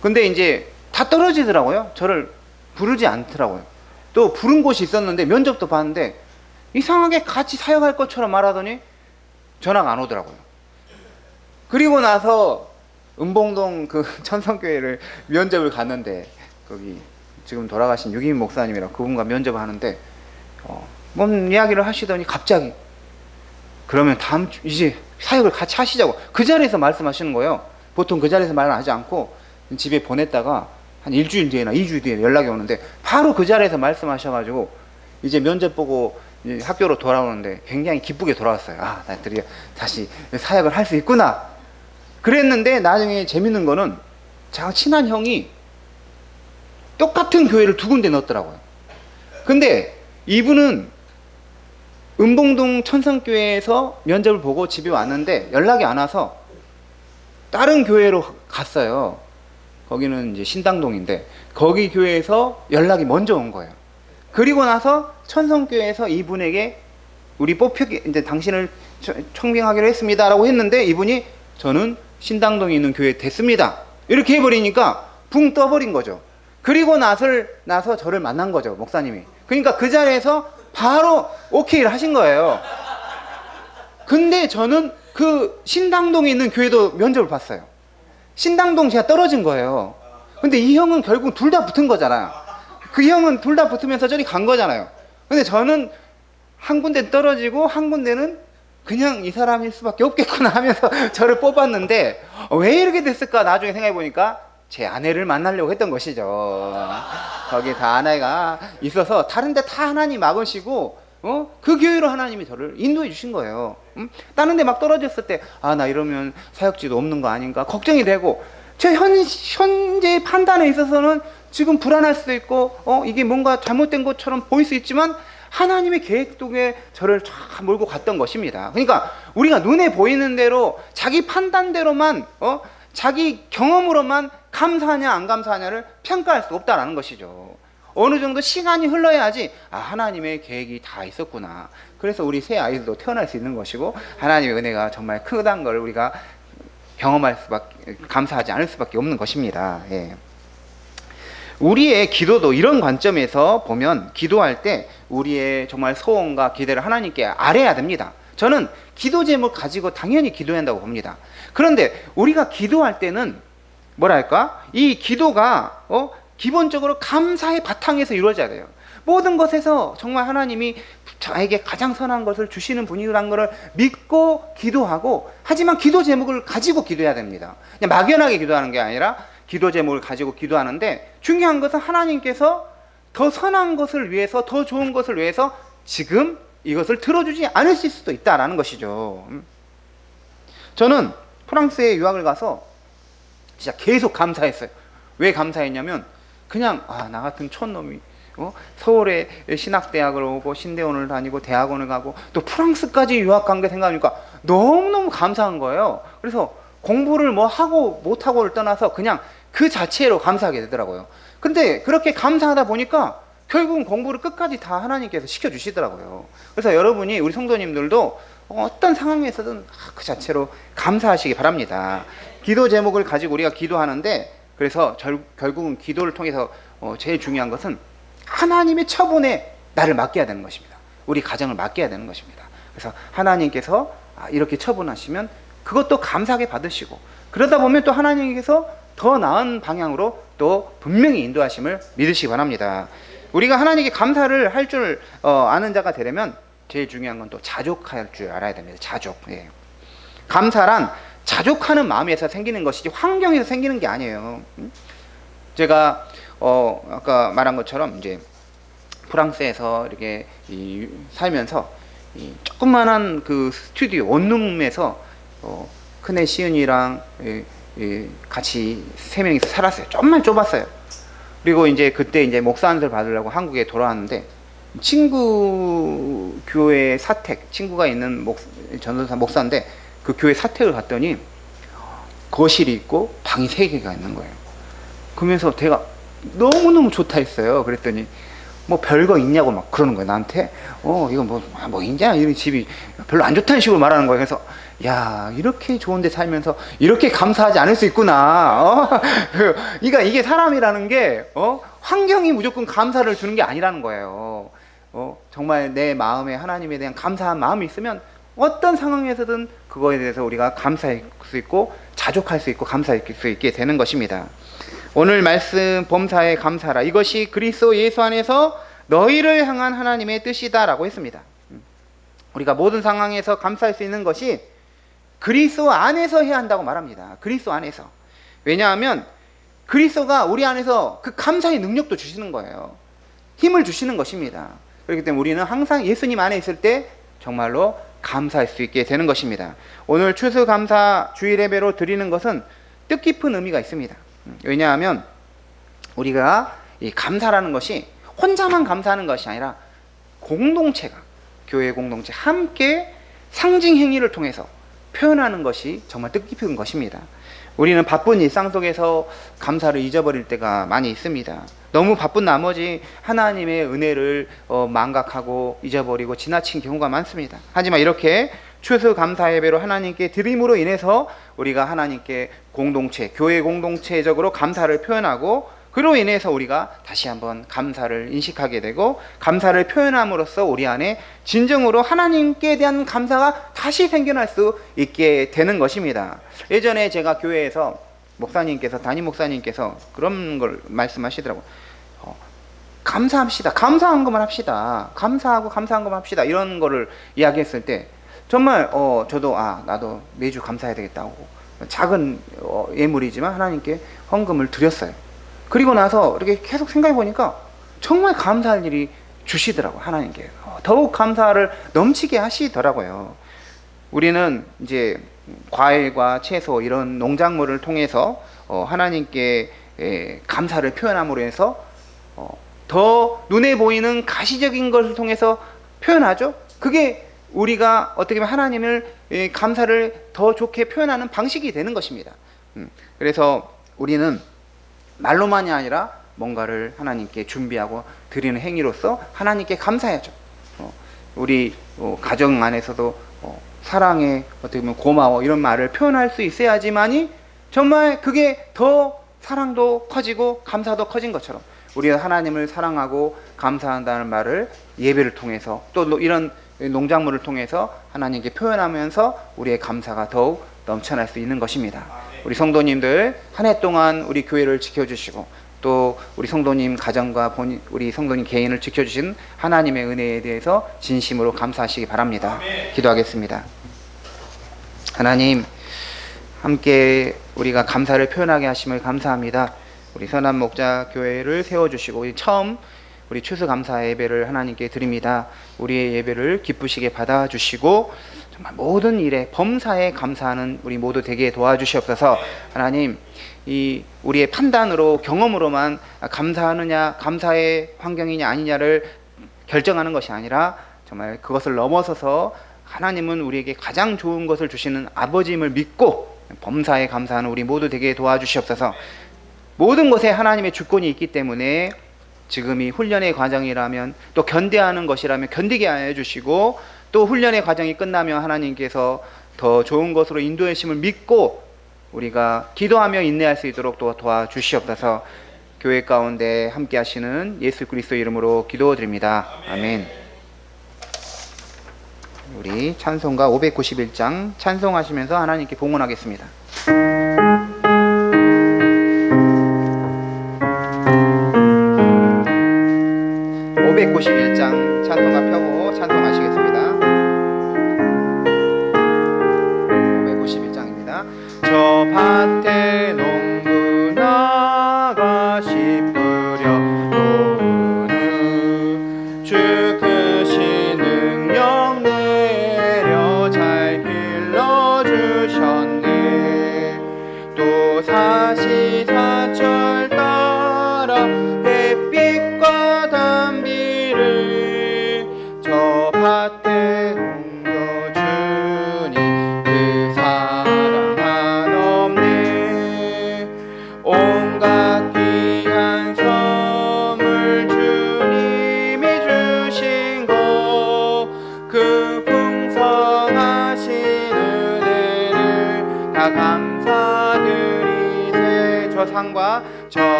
근데 이제 다 떨어지더라고요. 저를 부르지 않더라고요. 또 부른 곳이 있었는데 면접도 봤는데 이상하게 같이 사역할 것처럼 말하더니 전화가 안 오더라고요. 그리고 나서 은봉동 그 천성교회를 면접을 갔는데 거기 지금 돌아가신 유기민 목사님이랑 그분과 면접을 하는데 뭔 이야기를 하시더니 갑자기 그러면 다음 주 이제 사역을 같이 하시자고 그 자리에서 말씀하시는 거예요. 보통 그 자리에서 말을 하지 않고 집에 보냈다가 한 일주일 뒤에나 2주 뒤에 연락이 오는데 바로 그 자리에서 말씀하셔가지고 이제 면접 보고 이제 학교로 돌아오는데 굉장히 기쁘게 돌아왔어요. 아, 나 드디어 다시 사역을 할 수 있구나. 그랬는데 나중에 재밌는 거는 제가 친한 형이 똑같은 교회를 두 군데 넣었더라고요. 근데 이분은 은봉동 천성교회에서 면접을 보고 집에 왔는데 연락이 안 와서 다른 교회로 갔어요. 거기는 이제 신당동인데 거기 교회에서 연락이 먼저 온 거예요. 그리고 나서 천성교회에서 이분에게 우리 뽑히기 이제 당신을 청빙하기로 했습니다라고 했는데 이분이 저는 신당동에 있는 교회에 됐습니다. 이렇게 해버리니까 붕 떠버린 거죠. 그리고 나서 저를 만난 거죠, 목사님이. 그러니까 그 자리에서 바로 오케이를 하신 거예요. 근데 저는 그 신당동에 있는 교회도 면접을 봤어요. 신당동 제가 떨어진 거예요. 근데 이 형은 결국 둘 다 붙은 거잖아요. 그 형은 둘 다 붙으면서 저리 간 거잖아요. 근데 저는 한 군데 떨어지고 한 군데는 그냥 이 사람일 수밖에 없겠구나 하면서 저를 뽑았는데 왜 이렇게 됐을까 나중에 생각해 보니까 제 아내를 만나려고 했던 것이죠. 거기 다 아내가 있어서 다른 데 다 하나님 막으시고 그 교회로 하나님이 저를 인도해 주신 거예요. 다른 데 막 떨어졌을 때 아, 나 이러면 사역지도 없는 거 아닌가 걱정이 되고 제 현재 판단에 있어서는 지금 불안할 수도 있고 이게 뭔가 잘못된 것처럼 보일 수 있지만 하나님의 계획 속에 저를 쫙 몰고 갔던 것입니다. 그러니까 우리가 눈에 보이는 대로 자기 판단대로만 자기 경험으로만 감사하냐 안 감사하냐를 평가할 수 없다라는 것이죠. 어느 정도 시간이 흘러야지 하나님의 계획이 다 있었구나. 그래서 우리 새 아이들도 태어날 수 있는 것이고 하나님의 은혜가 정말 크다는 걸 우리가 경험할 수밖에 감사하지 않을 수밖에 없는 것입니다. 예. 우리의 기도도 이런 관점에서 보면 기도할 때 우리의 정말 소원과 기대를 하나님께 아뢰야 됩니다. 저는 기도 제목 가지고 당연히 기도해야 한다고 봅니다. 그런데 우리가 기도할 때는 뭐랄까? 이 기도가 기본적으로 감사의 바탕에서 이루어져야 돼요. 모든 것에서 정말 하나님이 저에게 가장 선한 것을 주시는 분이라는 것을 믿고 기도하고 하지만 기도 제목을 가지고 기도해야 됩니다. 그냥 막연하게 기도하는 게 아니라 기도 제목을 가지고 기도하는데 중요한 것은 하나님께서 더 선한 것을 위해서 더 좋은 것을 위해서 지금 이것을 들어주지 않으실 수도 있다라는 것이죠. 저는 프랑스에 유학을 가서 진짜 계속 감사했어요. 왜 감사했냐면 그냥 나 같은 촌놈이 서울에 신학대학을 오고 신대원을 다니고 대학원을 가고 또 프랑스까지 유학 간 게 생각하니까 너무너무 감사한 거예요. 그래서 공부를 뭐 하고 못하고를 떠나서 그냥 그 자체로 감사하게 되더라고요. 근데 그렇게 감사하다 보니까 결국은 공부를 끝까지 다 하나님께서 시켜주시더라고요. 그래서 여러분이 우리 성도님들도 어떤 상황에서든 그 자체로 감사하시기 바랍니다. 기도 제목을 가지고 우리가 기도하는데 그래서 결국은 기도를 통해서 제일 중요한 것은 하나님의 처분에 나를 맡겨야 되는 것입니다. 우리 가정을 맡겨야 되는 것입니다. 그래서 하나님께서 이렇게 처분하시면 그것도 감사하게 받으시고 그러다 보면 또 하나님께서 더 나은 방향으로 또 분명히 인도하심을 믿으시기 바랍니다. 우리가 하나님께 감사를 할 줄 아는 자가 되려면 제일 중요한 건 또 자족할 줄 알아야 됩니다. 자족. 예. 감사란 자족하는 마음에서 생기는 것이지 환경에서 생기는 게 아니에요. 제가 아까 말한 것처럼 이제 프랑스에서 이렇게 살면서 조그만한 그 스튜디오 원룸에서 큰애 시은이랑 같이 세 명이서 살았어요. 정말 좁았어요. 그리고 이제 그때 이제 목사 안수를 받으려고 한국에 돌아왔는데 친구 교회 사택, 친구가 있는 전도사 목사인데 그 교회 사택을 갔더니 거실이 있고 방이 3개가 있는 거예요. 그러면서 제가 너무너무 좋다 했어요. 그랬더니 뭐 별거 있냐고 막 그러는 거예요 나한테. 이거 뭐 있냐, 이런 집이 별로 안 좋다는 식으로 말하는 거예요. 그래서 야, 이렇게 좋은데 살면서 이렇게 감사하지 않을 수 있구나. 그러니까 이게 사람이라는 게 환경이 무조건 감사를 주는 게 아니라는 거예요. 정말 내 마음에 하나님에 대한 감사한 마음이 있으면 어떤 상황에서든 그거에 대해서 우리가 감사할 수 있고 자족할 수 있고 감사할 수 있게 되는 것입니다. 오늘 말씀 범사에 감사라, 이것이 그리스도 예수 안에서 너희를 향한 하나님의 뜻이다 라고 했습니다. 우리가 모든 상황에서 감사할 수 있는 것이 그리스도 안에서 해야 한다고 말합니다. 그리스도 안에서. 왜냐하면 그리스도가 우리 안에서 그 감사의 능력도 주시는 거예요. 힘을 주시는 것입니다. 그렇기 때문에 우리는 항상 예수님 안에 있을 때 정말로 감사할 수 있게 되는 것입니다. 오늘 추수감사 주일 예배로 드리는 것은 뜻깊은 의미가 있습니다. 왜냐하면 우리가 이 감사라는 것이 혼자만 감사하는 것이 아니라 공동체가, 교회 공동체 함께 상징 행위를 통해서 표현하는 것이 정말 뜻깊은 것입니다. 우리는 바쁜 일상 속에서 감사를 잊어버릴 때가 많이 있습니다. 너무 바쁜 나머지 하나님의 은혜를 망각하고 잊어버리고 지나친 경우가 많습니다. 하지만 이렇게 추수감사 예배로 하나님께 드림으로 인해서 우리가 하나님께 공동체, 교회 공동체적으로 감사를 표현하고, 그로 인해서 우리가 다시 한번 감사를 인식하게 되고, 감사를 표현함으로써 우리 안에 진정으로 하나님께 대한 감사가 다시 생겨날 수 있게 되는 것입니다. 예전에 제가 교회에서 담임 목사님께서 그런 걸 말씀하시더라고요. 감사합시다. 감사한 것만 합시다. 감사하고 감사한 것만 합시다. 이런 거를 이야기했을 때 정말 저도 나도 매주 감사해야 되겠다고 작은 예물이지만 하나님께 헌금을 드렸어요. 그리고 나서 이렇게 계속 생각해 보니까 정말 감사할 일이 주시더라고요. 하나님께 더욱 감사를 넘치게 하시더라고요. 우리는 이제 과일과 채소 이런 농작물을 통해서 하나님께 감사를 표현함으로 해서 더 눈에 보이는 가시적인 것을 통해서 표현하죠. 그게 우리가 어떻게 보면 하나님을 감사를 더 좋게 표현하는 방식이 되는 것입니다. 그래서 우리는 말로만이 아니라 뭔가를 하나님께 준비하고 드리는 행위로서 하나님께 감사해야죠. 우리 가정 안에서도 사랑해, 어떻게 보면 고마워 이런 말을 표현할 수 있어야지만이 정말 그게 더 사랑도 커지고 감사도 커진 것처럼 우리가 하나님을 사랑하고 감사한다는 말을 예배를 통해서 또 이런 농작물을 통해서 하나님께 표현하면서 우리의 감사가 더욱 넘쳐날 수 있는 것입니다. 우리 성도님들 한 해 동안 우리 교회를 지켜주시고 또 우리 성도님 가정과 우리 성도님 개인을 지켜주신 하나님의 은혜에 대해서 진심으로 감사하시기 바랍니다. 기도하겠습니다. 하나님, 함께 우리가 감사를 표현하게 하심을 감사합니다. 우리 선한 목자 교회를 세워주시고 처음 우리 추수감사 예배를 하나님께 드립니다. 우리의 예배를 기쁘시게 받아주시고 정말 모든 일에 범사에 감사하는 우리 모두 되게 도와주시옵소서. 하나님, 이 우리의 판단으로 경험으로만 감사하느냐 감사의 환경이냐 아니냐를 결정하는 것이 아니라 정말 그것을 넘어서서 하나님은 우리에게 가장 좋은 것을 주시는 아버지임을 믿고 범사에 감사하는 우리 모두 되게 도와주시옵소서. 모든 것에 하나님의 주권이 있기 때문에 지금이 훈련의 과정이라면 또 견뎌하는 것이라면 견디게 하여 주시고 또 훈련의 과정이 끝나면 하나님께서 더 좋은 것으로 인도해 주심을 믿고 우리가 기도하며 인내할 수 있도록 또 도와주시옵소서. 교회 가운데 함께 하시는 예수 그리스도 이름으로 기도드립니다. 아멘. 우리 찬송가 591장 찬송하시면서 하나님께 봉헌하겠습니다. 591장 찬송가 펴고 찬송하시겠습니다. 591장입니다. 저 밭에 농부 나가 씨 뿌려 놓으니 주 크신 능력 내려 잘 길러주셨네. 또 사시사철 따라 햇빛과 단비를 저 밭에 옮겨주니 그 사랑 한없네. 온갖 귀한 선물 주니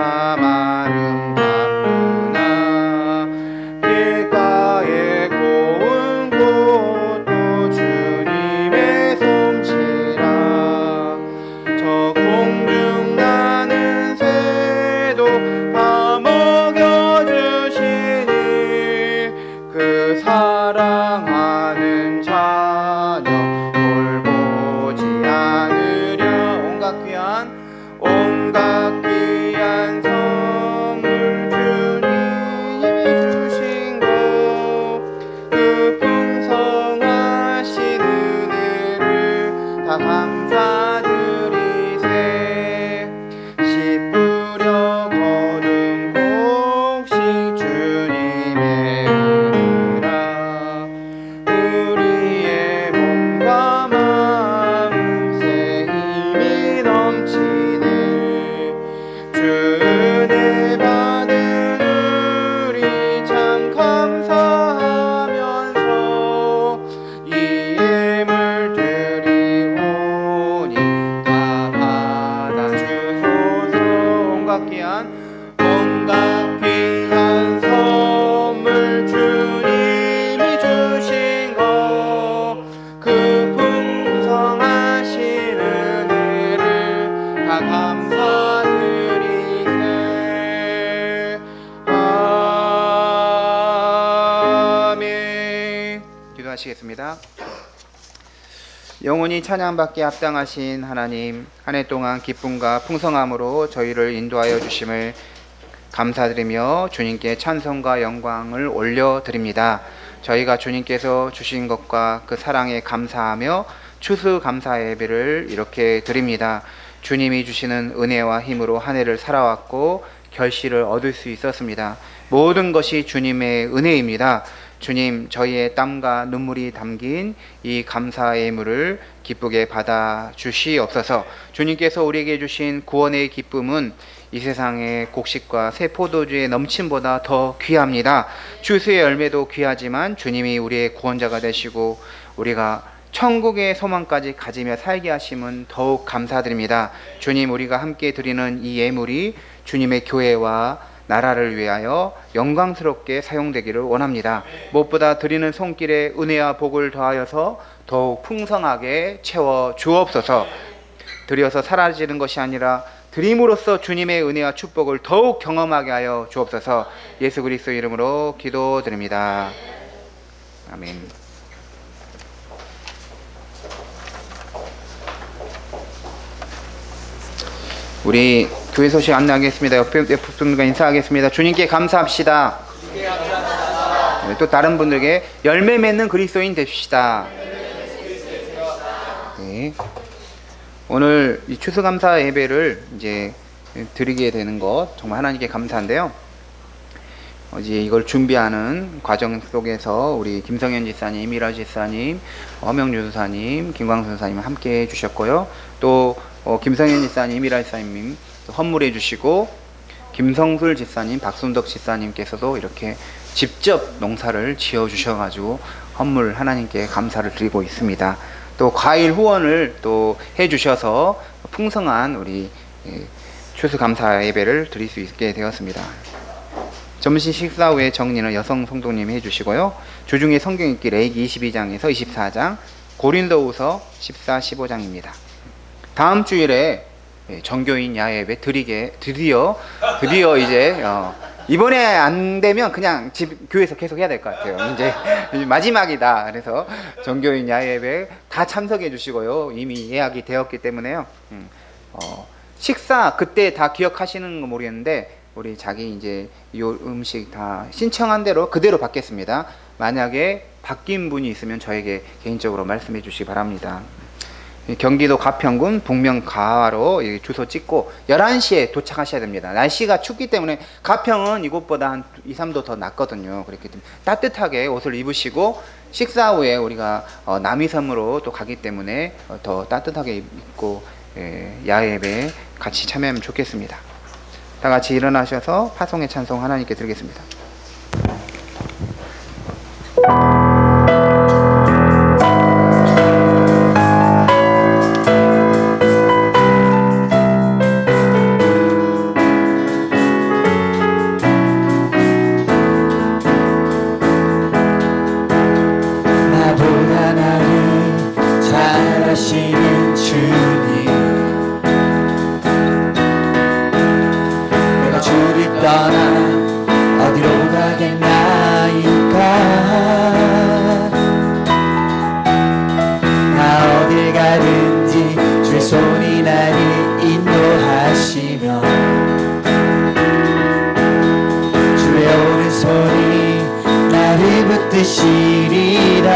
참 아름답구나. 길가에 고운 꽃도 주님의 솜씨라. 저 공중 나는 새도 다 먹여주시니 그 사랑하는 자녀 돌보지 않으려. 온갖 귀한 선물 주님이 주신 것, 그 풍성하신 은혜를 다 감사드리세. 씨 뿌려 거둔 곡식 주님의 은혜라. 우리의 몸과 마음 새 힘이 넘치네. 주 은혜 받은 우리 참 감사하면서 이 예물 드리오니 다 받아주소서. 온갖 귀한 선물 주님이 주신 것, 그 풍성하신 은혜를 다 감사드리세. 아멘. 기도하시겠습니다. 영원히 찬양받기에 합당하신 하나님, 한 해 동안 기쁨과 풍성함으로 저희를 인도하여 주심을 감사드리며 주님께 찬송과 영광을 올려드립니다. 저희가 주님께서 주신 것과 그 사랑에 감사하며 추수감사 예배를 이렇게 드립니다. 주님이 주시는 은혜와 힘으로 한 해를 살아왔고 결실을 얻을 수 있었습니다. 모든 것이 주님의 은혜입니다. 주님, 저희의 땀과 눈물이 담긴 이 감사 예물을 기쁘게 받아 주시옵소서. 주님께서 우리에게 주신 구원의 기쁨은 이 세상의 곡식과 새 포도주의 넘침보다 더 귀합니다. 추수의 열매도 귀하지만 주님이 우리의 구원자가 되시고 우리가 천국의 소망까지 가지며 살게 하심은 더욱 감사드립니다. 주님, 우리가 함께 드리는 이 예물이 주님의 교회와 나라를 위하여 영광스럽게 사용되기를 원합니다. 무엇보다 드리는 손길에 은혜와 복을 더하여서 더욱 풍성하게 채워 주옵소서. 드려서 사라지는 것이 아니라 드림으로써 주님의 은혜와 축복을 더욱 경험하게 하여 주옵소서. 예수 그리스도 이름으로 기도드립니다. 아멘. 우리 교회 소식 안내하겠습니다. 옆에 분들과 인사하겠습니다. 주님께 감사합시다. 또 다른 분들에게 열매 맺는 그리스도인 됩시다. 네. 오늘 이 추수감사 예배를 이제 드리게 되는 것 정말 하나님께 감사한데요. 이제 이걸 준비하는 과정 속에서 우리 김성현 지사님, 이미라 지사님, 허명주 지사님, 김광수 지사님 함께 해주셨고요. 또 김성현 지사님, 이미라 지사님 헌물해 주시고 김성술 지사님, 박순덕 지사님께서도 이렇게 직접 농사를 지어 주셔가지고 헌물 하나님께 감사를 드리고 있습니다. 또 과일 후원을 또 해주셔서 풍성한 우리 추수감사 예배를 드릴 수 있게 되었습니다. 점심 식사 후에 정리는 여성 성도님이 해주시고요. 주중에 성경 읽기 레위기 22장에서 24장, 고린도후서 14, 15장입니다. 다음 주일에 정교인 야예배 드디어 이제 이번에 안 되면 그냥 교회에서 계속 해야 될 것 같아요. 이제 마지막이다. 그래서 정교인 야예배 다 참석해 주시고요. 이미 예약이 되었기 때문에요. 식사 그때 다 기억하시는 거 모르겠는데 우리 자기 이제 이 음식 다 신청한 대로 그대로 받겠습니다. 만약에 바뀐 분이 있으면 저에게 개인적으로 말씀해 주시기 바랍니다. 경기도 가평군 북면가로 주소 찍고 11시에 도착하셔야 됩니다. 날씨가 춥기 때문에 가평은 이곳보다 한 2, 3도 더 낮거든요. 그렇기 때문에 따뜻하게 옷을 입으시고 식사 후에 우리가 남이섬으로 또 가기 때문에 더 따뜻하게 입고 야예배 같이 참여하면 좋겠습니다. 다 같이 일어나셔서 파송의 찬송 하나님께 드리겠습니다. 떠나 어디로 가겠나이까. 나 어딜 가든지 주의 손이 나를 인도하시며 주의 오른손이 나를 붙드시리라.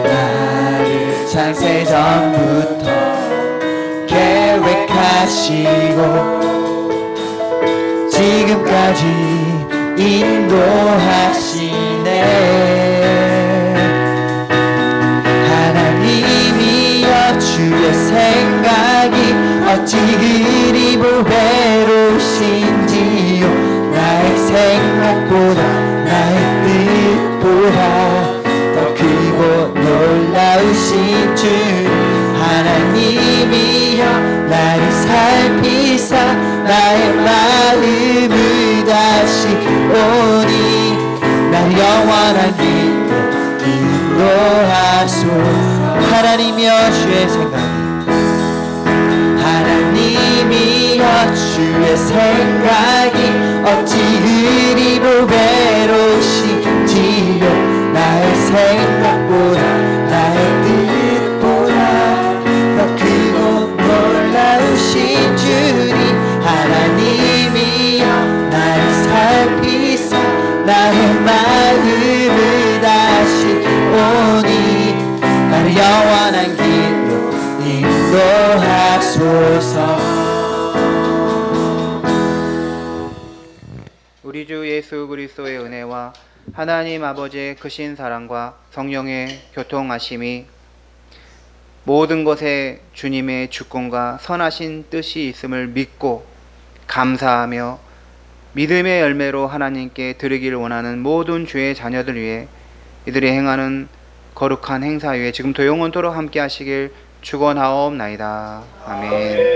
나를 창세전부터 계획하시고 지금까지 인도하시네. 하나님이여 주의 생각이 어찌 그리 보배로우신지요. 나의 생각보다 나의 뜻보다 더 크고 놀라우신 주. 하나님이여 나를 살피사 나의 마음을 다시 오니 나를 영원한 길로 인도하소서. 하나님이여 주의 생각이 하나님이여 주의 생각이 어찌 그리 보배로우신지요. 나의 생각보다 나의 뜻보다 더 크고 놀라우신 주니 하나님이여 나를 살피사 나의 마음을 다시 오니 나를 영원한 길로 인도하소서. 우리 주 예수 그리스도의 은혜와 하나님 아버지의 크신 사랑과 성령의 교통하심이 모든 것에 주님의 주권과 선하신 뜻이 있음을 믿고 감사하며 믿음의 열매로 하나님께 드리기를 원하는 모든 주의 자녀들 위해 이들이 행하는 거룩한 행사 위에 지금부터 영원토록 함께 하시길 축원하옵나이다. 아멘.